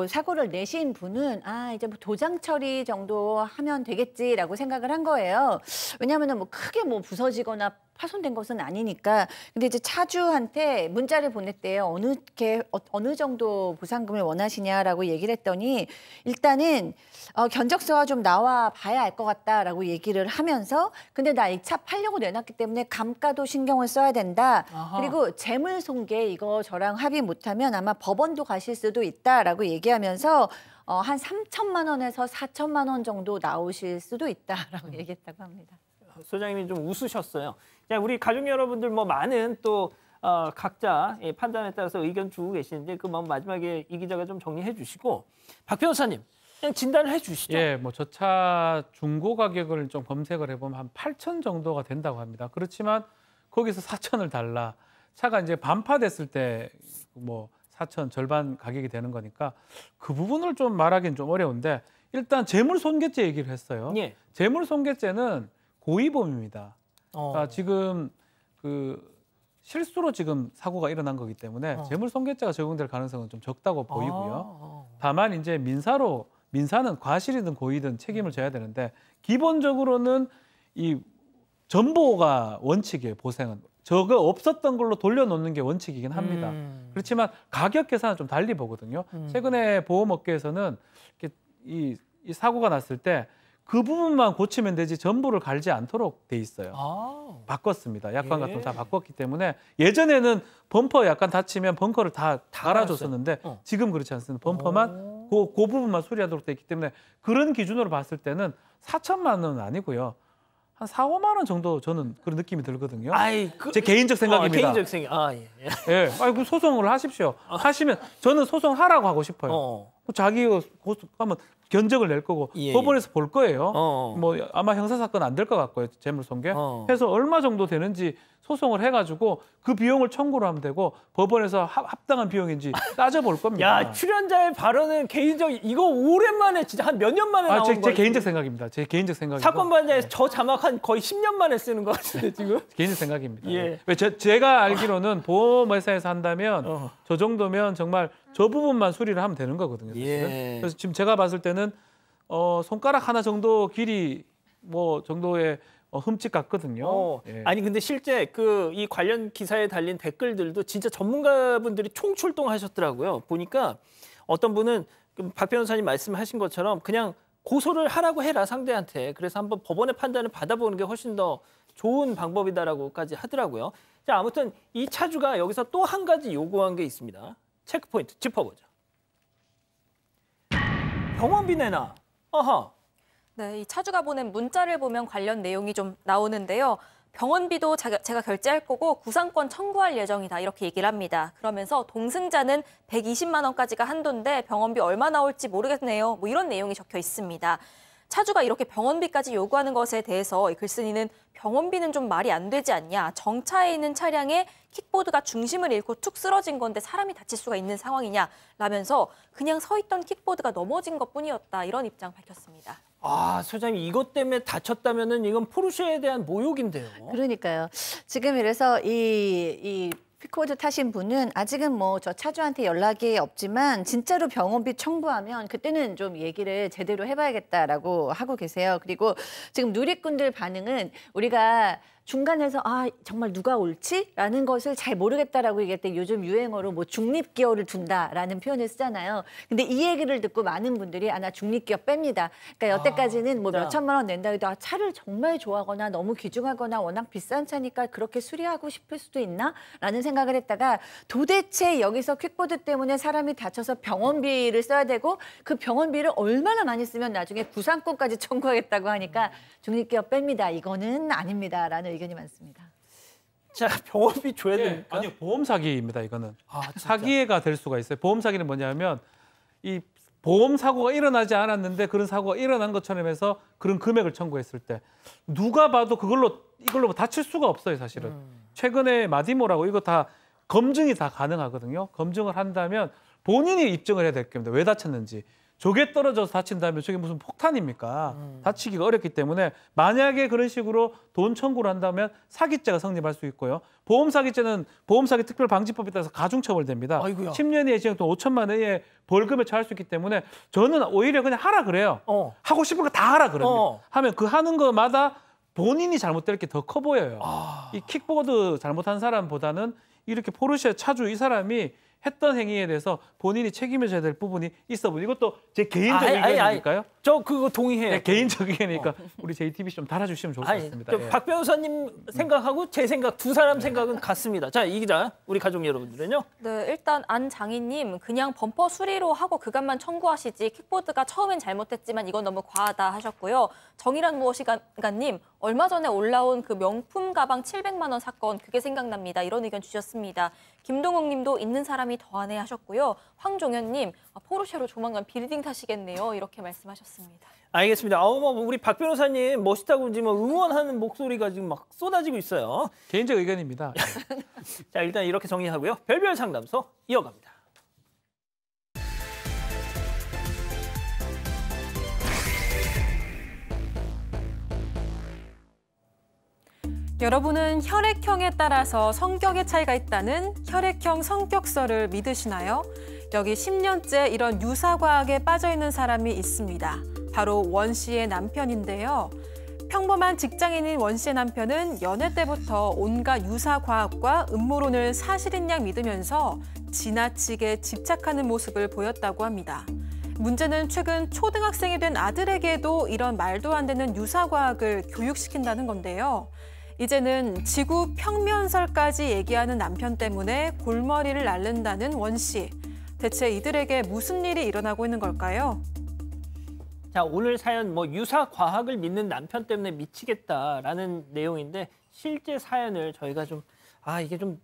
사고를 내신 분은 이제 도장 처리 정도 하면 되겠지라고 생각을 한 거예요. 왜냐하면 크게 부서지거나 파손된 것은 아니니까. 근데 이제 차주한테 문자를 보냈대요. 어느 정도 보상금을 원하시냐라고 얘기를 했더니 일단은 견적서가 좀 나와 봐야 알 것 같다라고 얘기를 하면서 근데 나 이 차 팔려고 내놨기 때문에 감가도 신경을 써야 된다. 아하. 그리고 재물 손괴 이거 저랑 합의 못하면 아마 법원도 가실 수도 있다라고 얘기하면서 한 3천만 원에서 4천만 원 정도 나오실 수도 있다라고 얘기했다고 합니다. 소장님이 좀 웃으셨어요. 자, 우리 가족 여러분들 많은 또 각자 판단에 따라서 의견 주고 계시는데 그 마지막에 이 기자가 좀 정리해 주시고 박 변호사님 그냥 진단을 해 주시죠. 예, 저 차 중고 가격을 좀 검색을 해보면 한 8천 정도가 된다고 합니다. 그렇지만 거기서 4천을 달라. 차가 이제 반파됐을 때 4천 절반 가격이 되는 거니까 그 부분을 좀 말하기는 좀 어려운데 일단 재물손괴죄 얘기를 했어요. 예. 재물손괴죄는 고의범입니다. 그러니까 지금 실수로 지금 사고가 일어난 거기 때문에 재물손괴죄가 적용될 가능성은 좀 적다고 보이고요. 다만 이제 민사는 과실이든 고의든 책임을 져야 되는데 기본적으로는 이 전보가 원칙이에요. 보상은 저거 없었던 걸로 돌려놓는 게 원칙이긴 합니다. 그렇지만 가격 계산은 좀 달리 보거든요. 최근에 보험업계에서는 이 사고가 났을 때 그 부분만 고치면 되지 전부를 갈지 않도록 돼 있어요. 바꿨습니다. 약관 같은 거 다 바꿨기 때문에 예전에는 범퍼 약간 다치면 벙커를 다 갈아줬었는데 지금 그렇지 않습니다. 범퍼만 그 부분만 수리하도록 돼 있기 때문에 그런 기준으로 봤을 때는 4천만 원은 아니고요. 한 4, 5만 원 정도 저는 그런 느낌이 들거든요. 제 개인적 생각입니다. 개인적 생각. 예. 그 소송을 하십시오. 하시면 저는 소송하라고 하고 싶어요. 자기가 하면 견적을 낼 거고 법원에서 볼 거예요. 아마 형사사건 안 될 것 같고요. 재물손괴. 해서 얼마 정도 되는지 소송을 해가지고 그 비용을 청구를 하면 되고 법원에서 합당한 비용인지 따져볼 겁니다. 야, 출연자의 발언은 이거 오랜만에 진짜 한 몇 년 만에 나온 거예요. 제 개인적 생각입니다. 제 개인적 생각이고. 사건 반장에서 저 자막 한 거의 10년 만에 쓰는 것 같은데 지금. 개인적 생각입니다. 예. 제가 알기로는 보험회사에서 한다면 저 정도면 정말 저 부분만 수리를 하면 되는 거거든요. 그래서 지금 제가 봤을 때는 손가락 하나 정도 길이 정도의 흠집 같거든요. 아니 근데 실제 이 관련 기사에 달린 댓글들도 진짜 전문가분들이 총출동하셨더라고요. 보니까 어떤 분은 박 변호사님 말씀하신 것처럼 그냥 고소를 하라고 해라 상대한테. 그래서 한번 법원의 판단을 받아보는 게 훨씬 더 좋은 방법이다라고까지 하더라고요. 자, 아무튼 이 차주가 여기서 또 한 가지 요구한 게 있습니다. 체크포인트 짚어보죠. 병원비 내놔. 네, 이 차주가 보낸 문자를 보면 관련 내용이 좀 나오는데요. 병원비도 제가 결제할 거고 구상권 청구할 예정이다 이렇게 얘기를 합니다. 그러면서 동승자는 120만 원까지가 한도인데 병원비 얼마 나올지 모르겠네요. 이런 내용이 적혀 있습니다. 차주가 이렇게 병원비까지 요구하는 것에 대해서 글쓴이는 병원비는 좀 말이 안 되지 않냐. 정차해 있는 차량에 킥보드가 중심을 잃고 툭 쓰러진 건데 사람이 다칠 수가 있는 상황이냐 라면서 그냥 서 있던 킥보드가 넘어진 것뿐이었다. 이런 입장 밝혔습니다. 소장님 이것 때문에 다쳤다면은 이건 포르쉐에 대한 모욕인데요. 그러니까요. 지금 이래서 이 킥보드 타신 분은 아직은 저 차주한테 연락이 없지만 진짜로 병원비 청구하면 그때는 좀 얘기를 제대로 해봐야겠다라고 하고 계세요. 그리고 지금 누리꾼들 반응은 우리가 중간에서 정말 누가 옳지? 라는 것을 잘 모르겠다라고 얘기할 때 요즘 유행어로 중립기어를 둔다라는 표현을 쓰잖아요. 근데 이 얘기를 듣고 많은 분들이 나 중립기어 뺍니다. 그러니까 여태까지는 몇 천만 원 낸다 해도 차를 정말 좋아하거나 너무 귀중하거나 워낙 비싼 차니까 그렇게 수리하고 싶을 수도 있나? 라는 생각을 했다가 도대체 여기서 퀵보드 때문에 사람이 다쳐서 병원비를 써야 되고 그 병원비를 얼마나 많이 쓰면 나중에 구상권까지 청구하겠다고 하니까 중립기어 뺍니다. 이거는 아닙니다. 라는 의견이 많습니다. 자, 병원비 줘야 됩니까? 아니요, 보험 사기입니다. 이거는 사기가 될 수가 있어요. 보험 사기는 뭐냐면 이 보험 사고가 일어나지 않았는데 그런 사고가 일어난 것처럼 해서 그런 금액을 청구했을 때 누가 봐도 이걸로 다칠 수가 없어요, 사실은. 최근에 마디모라고 이거 다 검증이 다 가능하거든요. 검증을 한다면 본인이 입증을 해야 될 겁니다. 왜 다쳤는지. 조개 떨어져서 다친다면 저게 무슨 폭탄입니까? 다치기가 어렵기 때문에 만약에 그런 식으로 돈 청구를 한다면 사기죄가 성립할 수 있고요. 보험 사기죄는 보험사기 특별방지법에 따라서 가중처벌됩니다. 아이고야. 10년 이하의 징역도 5천만 원의 벌금에 처할 수 있기 때문에 저는 오히려 그냥 하라 그래요. 하고 싶은 거 다 하라 그래요. 하면 그 하는 거마다 본인이 잘못될 게 더 커 보여요. 이 킥보드 잘못한 사람보다는 이렇게 포르쉐 차주 이 사람이 했던 행위에 대해서 본인이 책임을 져야 될 부분이 있어 보니 이것도 제 개인적 의견이니까요. 저 그거 동의해요. 네, 개인적 의견이니까 우리 JTBC 좀 달아주시면 좋을 것 같습니다. 예. 박 변호사님 생각하고 제 생각 두 사람 생각은 같습니다. 자, 이 기자, 우리 가족 여러분들은요? 네, 일단 안장희님 그냥 범퍼 수리로 하고 그간만 청구하시지 킥보드가 처음엔 잘못했지만 이건 너무 과하다 하셨고요. 정의란 무엇이가님 얼마 전에 올라온 그 명품 가방 700만 원 사건 그게 생각납니다. 이런 의견 주셨습니다. 김동욱님도 있는 사람이 더하네 하셨고요. 황종현님 포르쉐로 조만간 빌딩 타시겠네요. 이렇게 말씀하셨습니다. 알겠습니다. 우리 박 변호사님 멋있다고 지금 응원하는 목소리가 지금 막 쏟아지고 있어요. 개인적 의견입니다. 자, 일단 이렇게 정리하고요. 별별 상담소 이어갑니다. 여러분은 혈액형에 따라서 성격의 차이가 있다는 혈액형 성격설을 믿으시나요? 여기 10년째 이런 유사과학에 빠져있는 사람이 있습니다. 바로 원 씨의 남편인데요. 평범한 직장인인 원 씨의 남편은 연애 때부터 온갖 유사과학과 음모론을 사실인 양 믿으면서 지나치게 집착하는 모습을 보였다고 합니다. 문제는 최근 초등학생이 된 아들에게도 이런 말도 안 되는 유사과학을 교육시킨다는 건데요. 이제는 지구 평면설까지 얘기하는 남편 때문에 골머리를 앓는다는 원 씨. 대체 이들에게 무슨 일이 일어나고 있는 걸까요? 자, 오늘 사연 유사 과학을 믿는 남편 때문에 미치겠다라는 내용인데 실제 사연을 저희가 이게 좀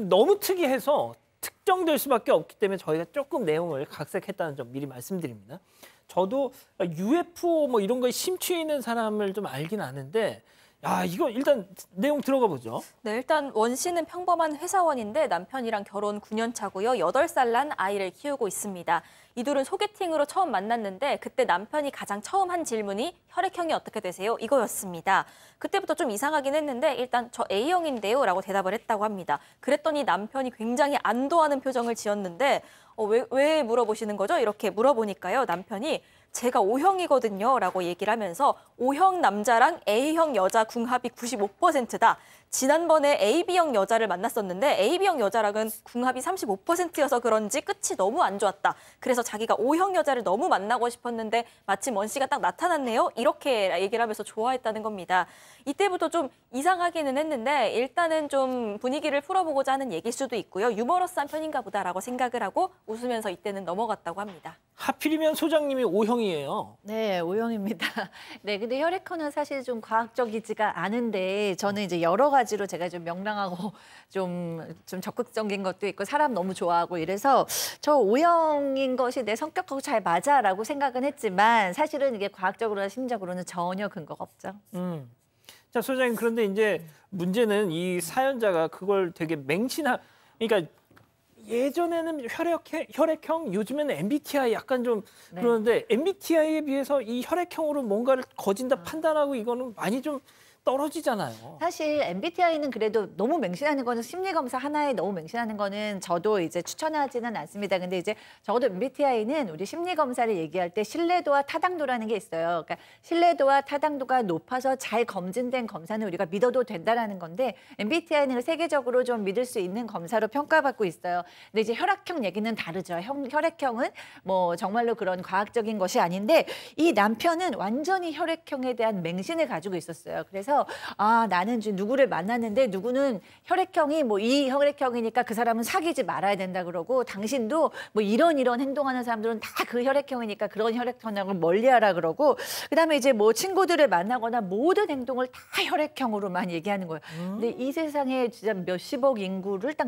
너무 특이해서 특정될 수밖에 없기 때문에 저희가 조금 내용을 각색했다는 점 미리 말씀드립니다. 저도 UFO 이런 거에 심취해 있는 사람을 좀 알긴 아는데 이거 일단 내용 들어가 보죠. 네, 일단 원 씨는 평범한 회사원인데 남편이랑 결혼 9년 차고요. 8살 난 아이를 키우고 있습니다. 이 둘은 소개팅으로 처음 만났는데 그때 남편이 가장 처음 한 질문이 혈액형이 어떻게 되세요? 이거였습니다. 그때부터 좀 이상하긴 했는데 일단 저 A형인데요 라고 대답을 했다고 합니다. 그랬더니 남편이 굉장히 안도하는 표정을 지었는데 왜 물어보시는 거죠? 이렇게 물어보니까요. 남편이 제가 O형이거든요 라고 얘기를 하면서 O형 남자랑 A형 여자 궁합이 95%다. 지난번에 AB형 여자를 만났었는데 AB형 여자랑은 궁합이 35%여서 그런지 끝이 너무 안 좋았다. 그래서 자기가 O형 여자를 너무 만나고 싶었는데 마침 원 씨가 딱 나타났네요. 이렇게 얘기를 하면서 좋아했다는 겁니다. 이때부터 좀 이상하기는 했는데 일단은 좀 분위기를 풀어보고자 하는 얘기일 수도 있고요. 유머러스한 편인가 보다라고 생각을 하고 웃으면서 이때는 넘어갔다고 합니다. 하필이면 소장님이 O형이에요. 네, O형입니다. 네, 근데 혈액형은 사실 좀 과학적이지가 않은데 저는 이제 여러 가지로 제가 좀 명랑하고 좀 적극적인 것도 있고 사람 너무 좋아하고 이래서 저 O형인 것이 내 성격하고 잘 맞아라고 생각은 했지만 사실은 이게 과학적으로나 심리적으로는 전혀 근거가 없죠. 자, 소장님 그런데 이제 문제는 이 사연자가 그걸 되게 그러니까 예전에는 혈액형, 요즘에는 MBTI 약간 좀 그러는데 MBTI에 비해서 이 혈액형으로 뭔가를 거진다 판단하고 이거는 많이 좀 떨어지잖아요. 사실 MBTI는 그래도 너무 맹신하는 거는 심리검사 하나에 너무 맹신하는 거는 저도 이제 추천하지는 않습니다. 근데 이제 적어도 MBTI는 우리 심리검사를 얘기할 때 신뢰도와 타당도라는 게 있어요. 그러니까 신뢰도와 타당도가 높아서 잘 검증된 검사는 우리가 믿어도 된다라는 건데 MBTI는 세계적으로 좀 믿을 수 있는 검사로 평가받고 있어요. 근데 이제 혈액형 얘기는 다르죠. 혈액형은 정말로 그런 과학적인 것이 아닌데 이 남편은 완전히 혈액형에 대한 맹신을 가지고 있었어요. 그래서 나는 지금 누구를 만났는데 누구는 혈액형이 이 혈액형이니까 그 사람은 사귀지 말아야 된다 그러고 당신도 이런 행동하는 사람들은 다 그 혈액형이니까 그런 혈액형을 멀리하라 그러고 그다음에 이제 친구들을 만나거나 모든 행동을 다 혈액형으로만 얘기하는 거예요. 근데 이 세상에 진짜 몇십억 인구를 딱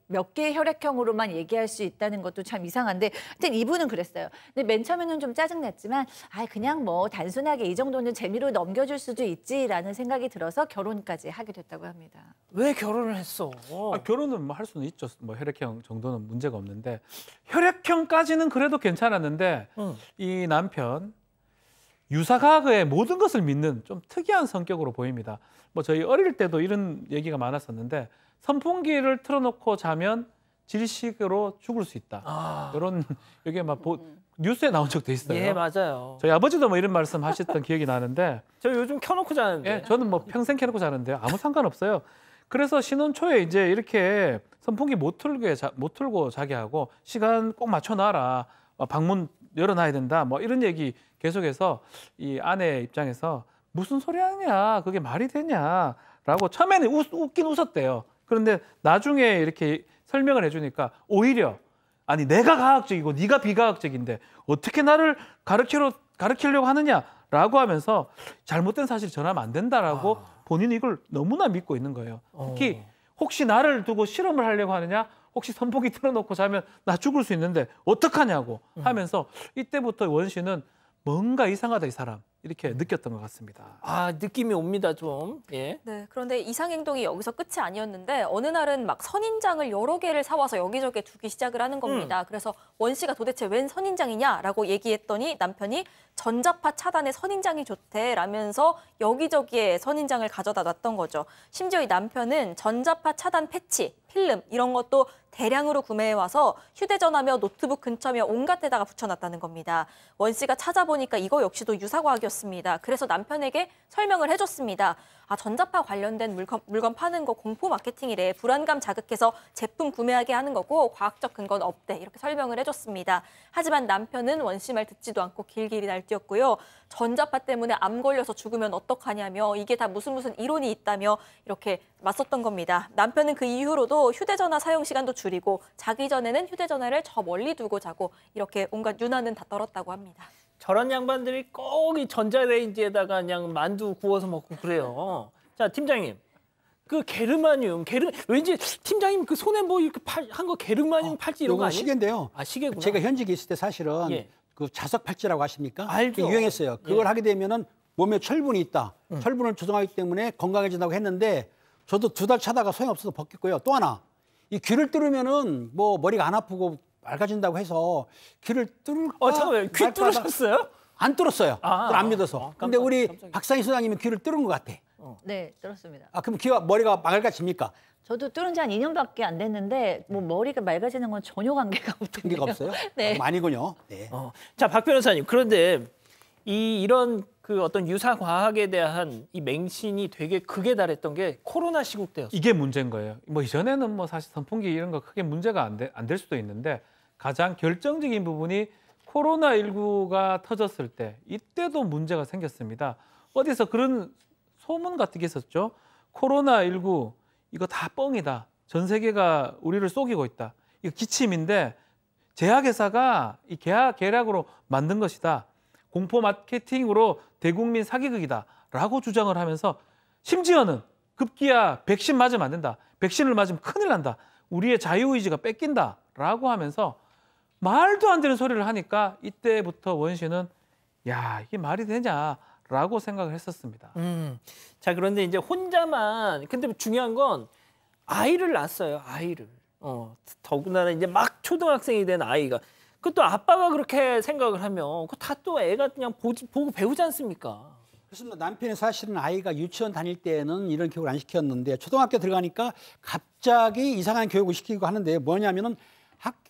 몇 개의 혈액형으로만 얘기할 수 있다는 것도 참 이상한데 하여튼 이분은 그랬어요. 근데 맨 처음에는 좀 짜증났지만 그냥 뭐 단순하게 이 정도는 재미로 넘겨줄 수도 있지라는 생각이 들어서 결혼까지 하게 됐다고 합니다. 왜 결혼을 했어? 결혼은 뭐 할 수는 있죠. 뭐 혈액형 정도는 문제가 없는데 혈액형까지는 그래도 괜찮았는데 이 남편 유사과학의 모든 것을 믿는 좀 특이한 성격으로 보입니다. 뭐 저희 어릴 때도 이런 얘기가 많았었는데 선풍기를 틀어놓고 자면 질식으로 죽을 수 있다. 이런 이게 막 뉴스에 나온 적도 있어요. 예, 맞아요. 저희 아버지도 뭐 이런 말씀 하셨던 기억이 나는데 저 요즘 켜놓고 자는데. 예, 저는 뭐 평생 켜놓고 자는데요. 아무 상관없어요. 그래서 신혼 초에 이제 이렇게 선풍기 못 틀고 자게 하고 시간 꼭 맞춰놔라. 방문 열어놔야 된다. 뭐 이런 얘기 계속해서 이 아내 입장에서 무슨 소리 하냐, 그게 말이 되냐라고 처음에는 웃긴 웃었대요. 그런데 나중에 이렇게 설명을 해주니까 오히려 아니 내가 과학적이고 네가 비과학적인데 어떻게 나를 가르치려고 하느냐라고 하면서 잘못된 사실 전하면 안 된다라고 본인이 이걸 너무나 믿고 있는 거예요. 특히 혹시 나를 두고 실험을 하려고 하느냐, 혹시 선풍기 틀어놓고 자면 나 죽을 수 있는데 어떡하냐고 하면서 이때부터 원 씨는 뭔가 이상하다 이 사람 이렇게 느꼈던 것 같습니다. 느낌이 옵니다 좀. 예. 네, 그런데 이상 행동이 여기서 끝이 아니었는데 어느 날은 막 선인장을 여러 개를 사와서 여기저기 두기 시작을 하는 겁니다. 그래서 원 씨가 도대체 웬 선인장이냐라고 얘기했더니 남편이 전자파 차단에 선인장이 좋대라면서 여기저기에 선인장을 가져다 놨던 거죠. 심지어 이 남편은 전자파 차단 패치, 필름 이런 것도 대량으로 구매해와서 휴대전화며 노트북 근처며 온갖 데다가 붙여놨다는 겁니다. 원 씨가 찾아보니까 이거 역시도 유사과학이었습니다. 그래서 남편에게 설명을 해줬습니다. 전자파 관련된 물건 파는 거 공포 마케팅이래. 불안감 자극해서 제품 구매하게 하는 거고 과학적 근거는 없대. 이렇게 설명을 해줬습니다. 하지만 남편은 원 씨 말 듣지도 않고 길길이 날뛰었고요. 전자파 때문에 암 걸려서 죽으면 어떡하냐며 이게 다 무슨 이론이 있다며 이렇게 맞섰던 겁니다. 남편은 그 이후로도 휴대전화 사용 시간도 줄이고 자기 전에는 휴대전화를 저 멀리 두고 자고 이렇게 온갖 유난은 다 떨었다고 합니다. 저런 양반들이 꼭 이 전자레인지에다가 그냥 만두 구워서 먹고 그래요. 자, 팀장님. 그 게르마늄, 왠지 팀장님 그 손에 뭐 이렇게 한 거 게르마늄 팔찌 이런 거 아니에요? 시계인데요. 시계구나. 제가 현직에 있을 때 사실은 그 자석 팔찌라고 아십니까? 알죠. 그게 유행했어요. 그걸 하게 되면은 몸에 철분이 있다. 철분을 조성하기 때문에 건강해진다고 했는데 저도 2달 차다가 소용없어서 벗겼고요. 또 하나, 이 귀를 뚫으면은 뭐 머리가 안 아프고 맑아진다고 해서 귀를 뚫을까? 잠깐만요. 귀 뚫으셨어요? 안 뚫었어요. 그걸 안 믿어서. 근데 우리 박상희 소장님은 귀를 뚫은 것 같아. 네, 뚫었습니다. 그럼 귀가 머리가 맑아집니까? 저도 뚫은 지 한 2년밖에 안 됐는데 뭐 머리가 맑아지는 건 전혀 관계가 없던데요. 관계가 없어요? 네. 아니군요. 네. 자, 박 변호사님. 그런데 이런 그 어떤 유사 과학에 대한 이 맹신이 되게 극에 달했던 게 코로나 시국 때였어요. 이게 문제인 거예요. 뭐 이전에는 뭐 사실 선풍기 이런 거 크게 문제가 안 될 수도 있는데 가장 결정적인 부분이 코로나19가 터졌을 때 이때도 문제가 생겼습니다. 어디서 그런 소문 같은 게 있었죠. 코로나19 이거 다 뻥이다. 전 세계가 우리를 속이고 있다. 이거 기침인데 제약회사가 이 계략으로 만든 것이다. 공포 마케팅으로 대국민 사기극이다. 라고 주장을 하면서 심지어는 급기야 백신 맞으면 안 된다. 백신을 맞으면 큰일 난다. 우리의 자유의지가 뺏긴다. 라고 하면서 말도 안 되는 소리를 하니까 이때부터 원 씨는 야, 이게 말이 되냐라고 생각을 했었습니다. 자, 그런데 이제 혼자만 근데 중요한 건 아이를 낳았어요. 아이를. 더군다나 이제 막 초등학생이 된 아이가. 그것도 아빠가 그렇게 생각을 하면 그 다 또 애가 그냥 보고 배우지 않습니까? 그렇습니다. 남편이 사실은 아이가 유치원 다닐 때는 이런 교육을 안 시켰는데 초등학교 들어가니까 갑자기 이상한 교육을 시키고 하는데 뭐냐면은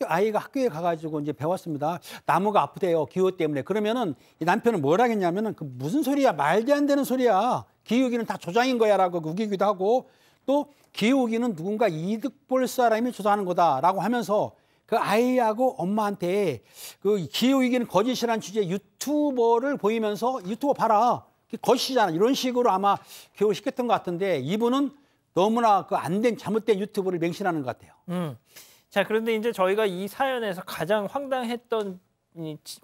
아이가 학교에 가가지고 이제 배웠습니다. 나무가 아프대요. 기후 때문에. 그러면은 이 남편은 뭘 하겠냐면은 그 무슨 소리야. 말도 안 되는 소리야. 기후기는 다 조장인 거야라고 우기기도 하고 또 기후기는 누군가 이득 볼 사람이 조장하는 거다라고 하면서 그 아이하고 엄마한테 그 기후위기는 거짓이라는 주제의 유튜버를 보이면서 유튜버 봐라. 거짓이잖아. 이런 식으로 아마 교육을 시켰던 것 같은데 이분은 너무나 그 안 된 잘못된 유튜브를 맹신하는 것 같아요. 자, 그런데 이제 저희가 이 사연에서 가장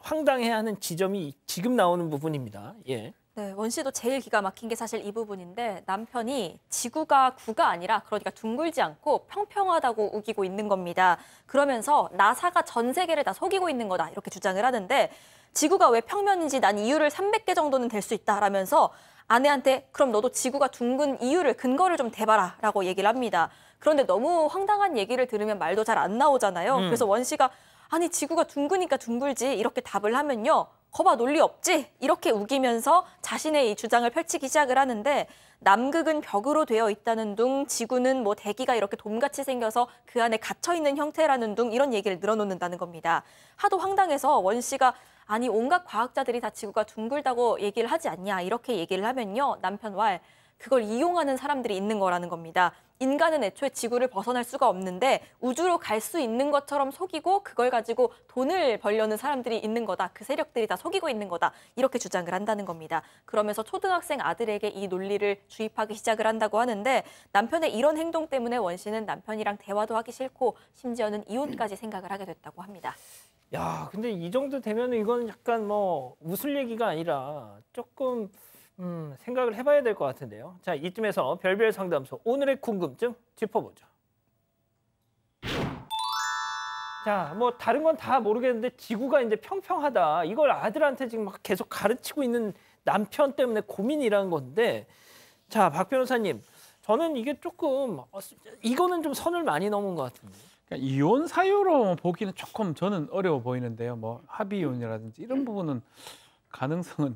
황당해하는 지점이 지금 나오는 부분입니다. 예. 네, 원 씨도 제일 기가 막힌 게 사실 이 부분인데 남편이 지구가 구가 아니라 그러니까 둥글지 않고 평평하다고 우기고 있는 겁니다. 그러면서 나사가 전 세계를 다 속이고 있는 거다 이렇게 주장을 하는데 지구가 왜 평면인지 난 이유를 300개 정도는 될 수 있다라면서 아내한테 그럼 너도 지구가 둥근 이유를 근거를 좀 대봐라 라고 얘기를 합니다. 그런데 너무 황당한 얘기를 들으면 말도 잘 안 나오잖아요. 그래서 원 씨가 아니 지구가 둥그니까 둥글지 이렇게 답을 하면요. 거봐 논리 없지? 이렇게 우기면서 자신의 이 주장을 펼치기 시작을 하는데 남극은 벽으로 되어 있다는 둥, 지구는 뭐 대기가 이렇게 돔같이 생겨서 그 안에 갇혀있는 형태라는 둥 이런 얘기를 늘어놓는다는 겁니다. 하도 황당해서 원 씨가 아니 온갖 과학자들이 다 지구가 둥글다고 얘기를 하지 않냐 이렇게 얘기를 하면요. 남편 왈 그걸 이용하는 사람들이 있는 거라는 겁니다. 인간은 애초에 지구를 벗어날 수가 없는데 우주로 갈 수 있는 것처럼 속이고 그걸 가지고 돈을 벌려는 사람들이 있는 거다. 그 세력들이 다 속이고 있는 거다. 이렇게 주장을 한다는 겁니다. 그러면서 초등학생 아들에게 이 논리를 주입하기 시작을 한다고 하는데 남편의 이런 행동 때문에 원 씨는 남편이랑 대화도 하기 싫고 심지어는 이혼까지 생각을 하게 됐다고 합니다. 야, 근데 이 정도 되면 이건 약간 뭐 웃을 얘기가 아니라 조금 생각을 해봐야 될 것 같은데요. 자, 이쯤에서 별별 상담소 오늘의 궁금증 짚어보죠. 자, 뭐 다른 건 다 모르겠는데 지구가 이제 평평하다. 이걸 아들한테 지금 막 계속 가르치고 있는 남편 때문에 고민이라는 건데, 자, 박 변호사님, 저는 이게 조금 이거는 좀 선을 많이 넘은 것 같은데. 그러니까 이혼 사유로 보기는 조금 저는 어려워 보이는데요. 뭐 합의 이혼이라든지 이런 부분은 가능성은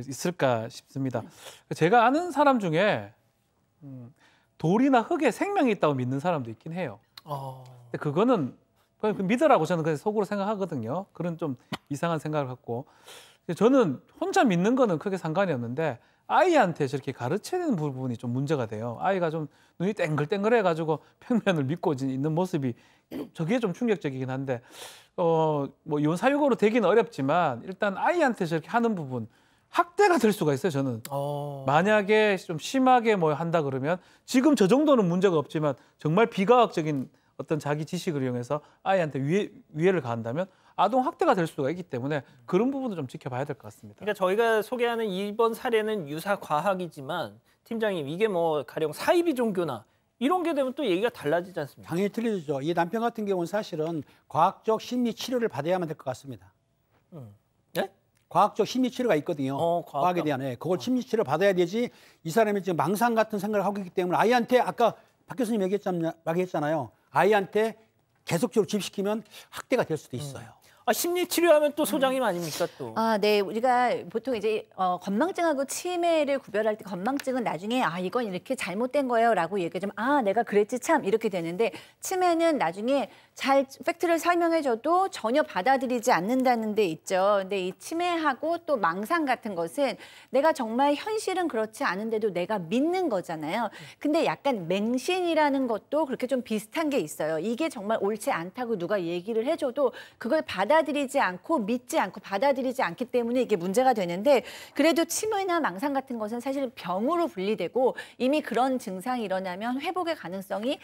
있을까 싶습니다. 제가 아는 사람 중에 돌이나 흙에 생명이 있다고 믿는 사람도 있긴 해요. 근데 그거는 그냥 믿으라고 저는 그냥 속으로 생각하거든요. 그런 좀 이상한 생각을 갖고 저는 혼자 믿는 거는 크게 상관이 없는데 아이한테 저렇게 가르쳐야 되는 부분이 좀 문제가 돼요. 아이가 좀 눈이 땡글땡글해가지고 평면을 믿고 있는 모습이 저게 좀 충격적이긴 한데 뭐 이혼 사유고로 되기는 어렵지만 일단 아이한테 저렇게 하는 부분 학대가 될 수가 있어요. 저는 만약에 좀 심하게 뭐 한다 그러면 지금 저 정도는 문제가 없지만 정말 비과학적인 어떤 자기 지식을 이용해서 아이한테 위해를 가한다면 아동 학대가 될 수가 있기 때문에 그런 부분도 좀 지켜봐야 될 것 같습니다. 그러니까 저희가 소개하는 이번 사례는 유사 과학이지만 팀장님 이게 뭐 가령 사이비 종교나 이런 게 되면 또 얘기가 달라지지 않습니까? 당연히 틀리죠. 이 남편 같은 경우는 사실은 과학적 심리 치료를 받아야만 될 것 같습니다. 네? 과학적 심리 치료가 있거든요. 과학에 대한 그걸 심리 치료 받아야 되지. 이 사람이 지금 망상 같은 생각을 하고 있기 때문에 아이한테 아까 박 교수님 얘기했잖아요. 아이한테 계속적으로 집시키면 학대가 될 수도 있어요. 심리 치료하면 또 소장님 아닙니까 또? 네, 우리가 보통 이제 건망증하고 치매를 구별할 때 건망증은 나중에 이건 이렇게 잘못된 거예요라고 얘기하면 내가 그랬지 참 이렇게 되는데 치매는 나중에 잘 팩트를 설명해줘도 전혀 받아들이지 않는다는 데 있죠. 근데 이 치매하고 또 망상 같은 것은 내가 정말 현실은 그렇지 않은데도 내가 믿는 거잖아요. 근데 약간 맹신이라는 것도 그렇게 좀 비슷한 게 있어요. 이게 정말 옳지 않다고 누가 얘기를 해줘도 그걸 받아들이지 않고 믿지 않고 받아들이지 않기 때문에 이게 문제가 되는데 그래도 치매나 망상 같은 것은 사실 병으로 분리되고 이미 그런 증상이 일어나면 회복의 가능성이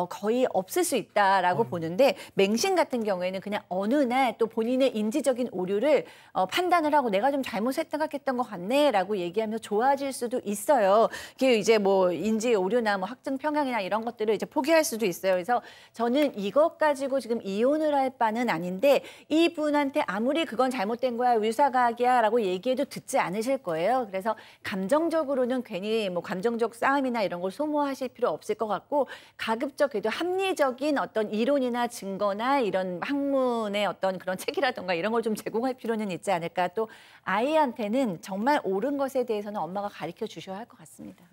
거의 없을 수 있다라고 보는데 맹신 같은 경우에는 그냥 어느 날 또 본인의 인지적인 오류를 판단을 하고 내가 좀 잘못 생각했던 것 같네라고 얘기하면서 좋아질 수도 있어요. 그게 이제 뭐 인지 오류나 뭐 학증 평양이나 이런 것들을 이제 포기할 수도 있어요. 그래서 저는 이것 가지고 지금 이혼을 할 바는 아닌데 이분한테 아무리 그건 잘못된 거야 유사과학이야라고 얘기해도 듣지 않으실 거예요. 그래서 감정적으로는 괜히 뭐 감정적 싸움이나 이런 걸 소모하실 필요 없을 것 같고 가급적 그래도 합리적인 어떤 이론이나 증거나 이런 학문의 어떤 그런 책이라든가 이런 걸 좀 제공할 필요는 있지 않을까. 또 아이한테는 정말 옳은 것에 대해서는 엄마가 가르쳐 주셔야 할 것 같습니다.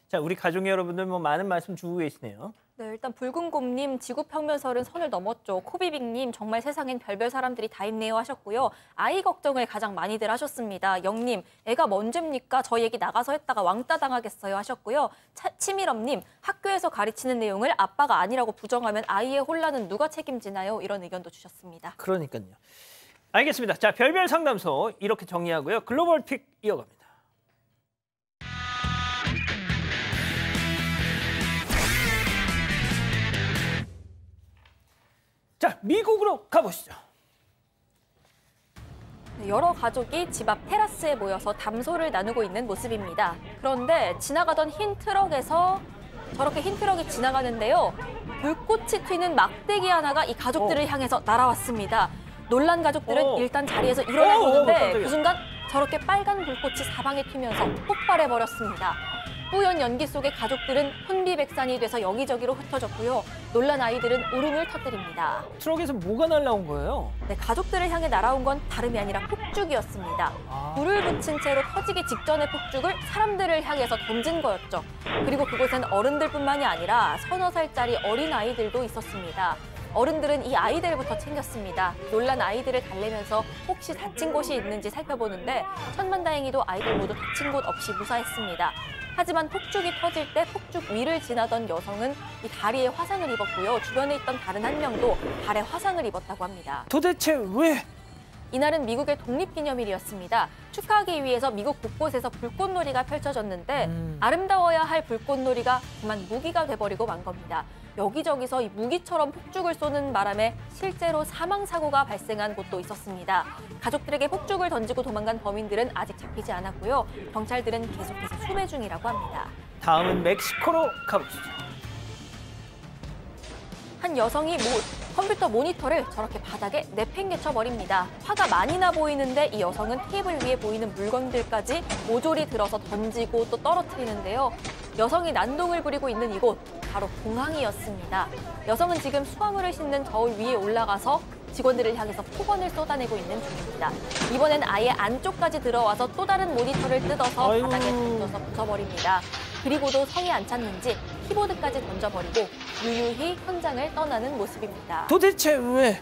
자, 우리 가족 여러분들 뭐 많은 말씀 주고 계시네요. 네, 일단 붉은곰님 지구 평면설은 선을 넘었죠. 코비빅님 정말 세상엔 별별 사람들이 다 있네요 하셨고요. 아이 걱정을 가장 많이들 하셨습니다. 영님 애가 뭔 죄입니까? 저 얘기 나가서 했다가 왕따 당하겠어요 하셨고요. 치밀엄님 학교에서 가르치는 내용을 아빠가 아니라고 부정하면 아이의 혼란은 누가 책임지나요? 이런 의견도 주셨습니다. 그러니까요. 알겠습니다. 자, 별별 상담소 이렇게 정리하고요. 글로벌 픽 이어갑니다. 자, 미국으로 가보시죠. 여러 가족이 집 앞 테라스에 모여서 담소를 나누고 있는 모습입니다. 그런데 지나가던 흰 트럭에서 저렇게 흰 트럭이 지나가는데요. 불꽃이 튀는 막대기 하나가 이 가족들을 향해서 날아왔습니다. 놀란 가족들은 일단 자리에서 일어나 보는데 그 순간 저렇게 빨간 불꽃이 사방에 튀면서 폭발해버렸습니다. 뿌연 연기 속에 가족들은 혼비백산이 돼서 여기저기로 흩어졌고요. 놀란 아이들은 울음을 터뜨립니다. 트럭에서 뭐가 날라온 거예요? 네, 가족들을 향해 날아온 건 다름이 아니라 폭죽이었습니다. 불을 붙인 채로 터지기 직전의 폭죽을 사람들을 향해서 던진 거였죠. 그리고 그곳엔 어른들뿐만이 아니라 서너 살짜리 어린 아이들도 있었습니다. 어른들은 이 아이들부터 챙겼습니다. 놀란 아이들을 달래면서 혹시 다친 곳이 있는지 살펴보는데 천만다행히도 아이들 모두 다친 곳 없이 무사했습니다. 하지만 폭죽이 터질 때 폭죽 위를 지나던 여성은 이 다리에 화상을 입었고요. 주변에 있던 다른 한 명도 발에 화상을 입었다고 합니다. 도대체 왜? 이날은 미국의 독립기념일이었습니다. 축하하기 위해서 미국 곳곳에서 불꽃놀이가 펼쳐졌는데 아름다워야 할 불꽃놀이가 그만 무기가 돼버리고 만 겁니다. 여기저기서 이 무기처럼 폭죽을 쏘는 바람에 실제로 사망사고가 발생한 곳도 있었습니다. 가족들에게 폭죽을 던지고 도망간 범인들은 아직 잡히지 않았고요. 경찰들은 계속해서 수배 중이라고 합니다. 다음은 멕시코로 가보시죠. 한 여성이 컴퓨터 모니터를 저렇게 바닥에 내팽개쳐버립니다. 화가 많이 나 보이는데 이 여성은 테이블 위에 보이는 물건들까지 모조리 들어서 던지고 또 떨어뜨리는데요. 여성이 난동을 부리고 있는 이곳, 바로 공항이었습니다. 여성은 지금 수화물을 싣는 저울 위에 올라가서 직원들을 향해서 폭언을 쏟아내고 있는 중입니다. 이번엔 아예 안쪽까지 들어와서 또 다른 모니터를 뜯어서 바닥에 던져서 부숴버립니다. 그리고도 성이 안 찼는지 키보드까지 던져버리고 유유히 현장을 떠나는 모습입니다. 도대체 왜?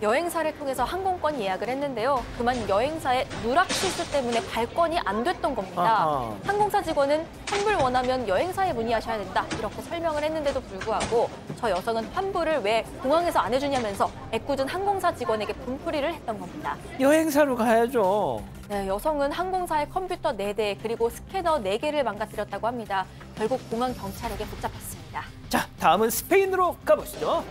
여행사를 통해서 항공권 예약을 했는데요. 그만 여행사의 누락 실수 때문에 발권이 안 됐던 겁니다. 항공사 직원은 환불 원하면 여행사에 문의하셔야 된다 이렇게 설명을 했는데도 불구하고 저 여성은 환불을 왜 공항에서 안 해주냐면서 애꿎은 항공사 직원에게 분풀이를 했던 겁니다. 여행사로 가야죠. 네, 여성은 항공사의 컴퓨터 4대 그리고 스캐너 4개를 망가뜨렸다고 합니다. 결국 공항 경찰에게 붙잡혔습니다. 자, 다음은 스페인으로 가보시죠.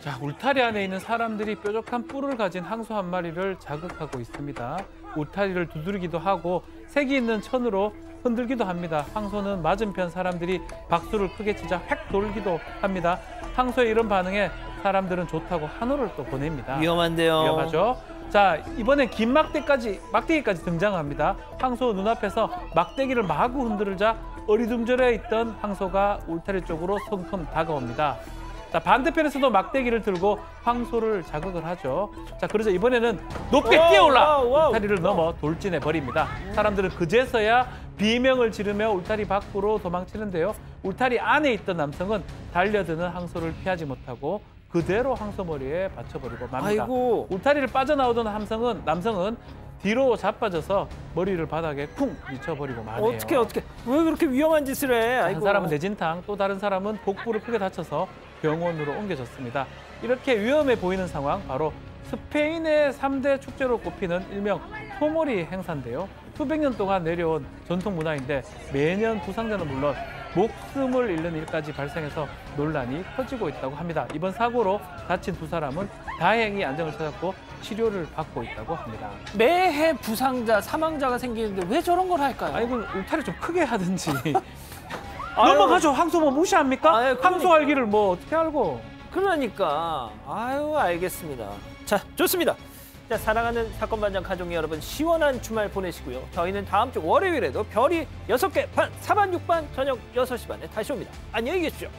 자, 울타리 안에 있는 사람들이 뾰족한 뿔을 가진 항소 한 마리를 자극하고 있습니다. 울타리를 두드리기도 하고 색이 있는 천으로 흔들기도 합니다. 항소는 맞은편 사람들이 박수를 크게 치자 획 돌기도 합니다. 항소의 이런 반응에 사람들은 좋다고 한호를 또 보냅니다. 위험한데요. 위험하죠. 자, 이번엔 긴 막대기까지 등장합니다. 항소 눈앞에서 막대기를 마구 흔들자 어리둥절해 있던 항소가 울타리 쪽으로 성큼 다가옵니다. 자, 반대편에서도 막대기를 들고 황소를 자극을 하죠. 자, 그래서 이번에는 높게 뛰어올라 울타리를 넘어 돌진해 버립니다. 사람들은 그제서야 비명을 지르며 울타리 밖으로 도망치는데요. 울타리 안에 있던 남성은 달려드는 항소를 피하지 못하고 그대로 항소 머리에 받쳐버리고 맙니다. 아이고. 울타리를 빠져나오던 남성은 뒤로 자빠져서 머리를 바닥에 쿵 미쳐버리고 마네요. 어떻게 왜 그렇게 위험한 짓을 해? 아이고. 한 사람은 내진탕, 또 다른 사람은 복부를 크게 다쳐서 병원으로 옮겨졌습니다. 이렇게 위험해 보이는 상황, 바로 스페인의 3대 축제로 꼽히는 일명 소몰이 행사인데요. 수백 년 동안 내려온 전통 문화인데 매년 부상자는 물론 목숨을 잃는 일까지 발생해서 논란이 커지고 있다고 합니다. 이번 사고로 다친 두 사람은 다행히 안정을 찾았고 치료를 받고 있다고 합니다. 매해 부상자, 사망자가 생기는데 왜 저런 걸 할까요? 아이고, 울타리 좀 크게 하든지. 넘어가죠. 항소 뭐 무시합니까? 항소할 길을 뭐 어떻게 알고. 그러니까. 아유, 알겠습니다. 자, 좋습니다. 자, 사랑하는 사건반장 가족 여러분, 시원한 주말 보내시고요. 저희는 다음 주 월요일에도 별이 6개 반, 4반, 6반 저녁 6시 반에 다시 옵니다. 안녕히 계십시오.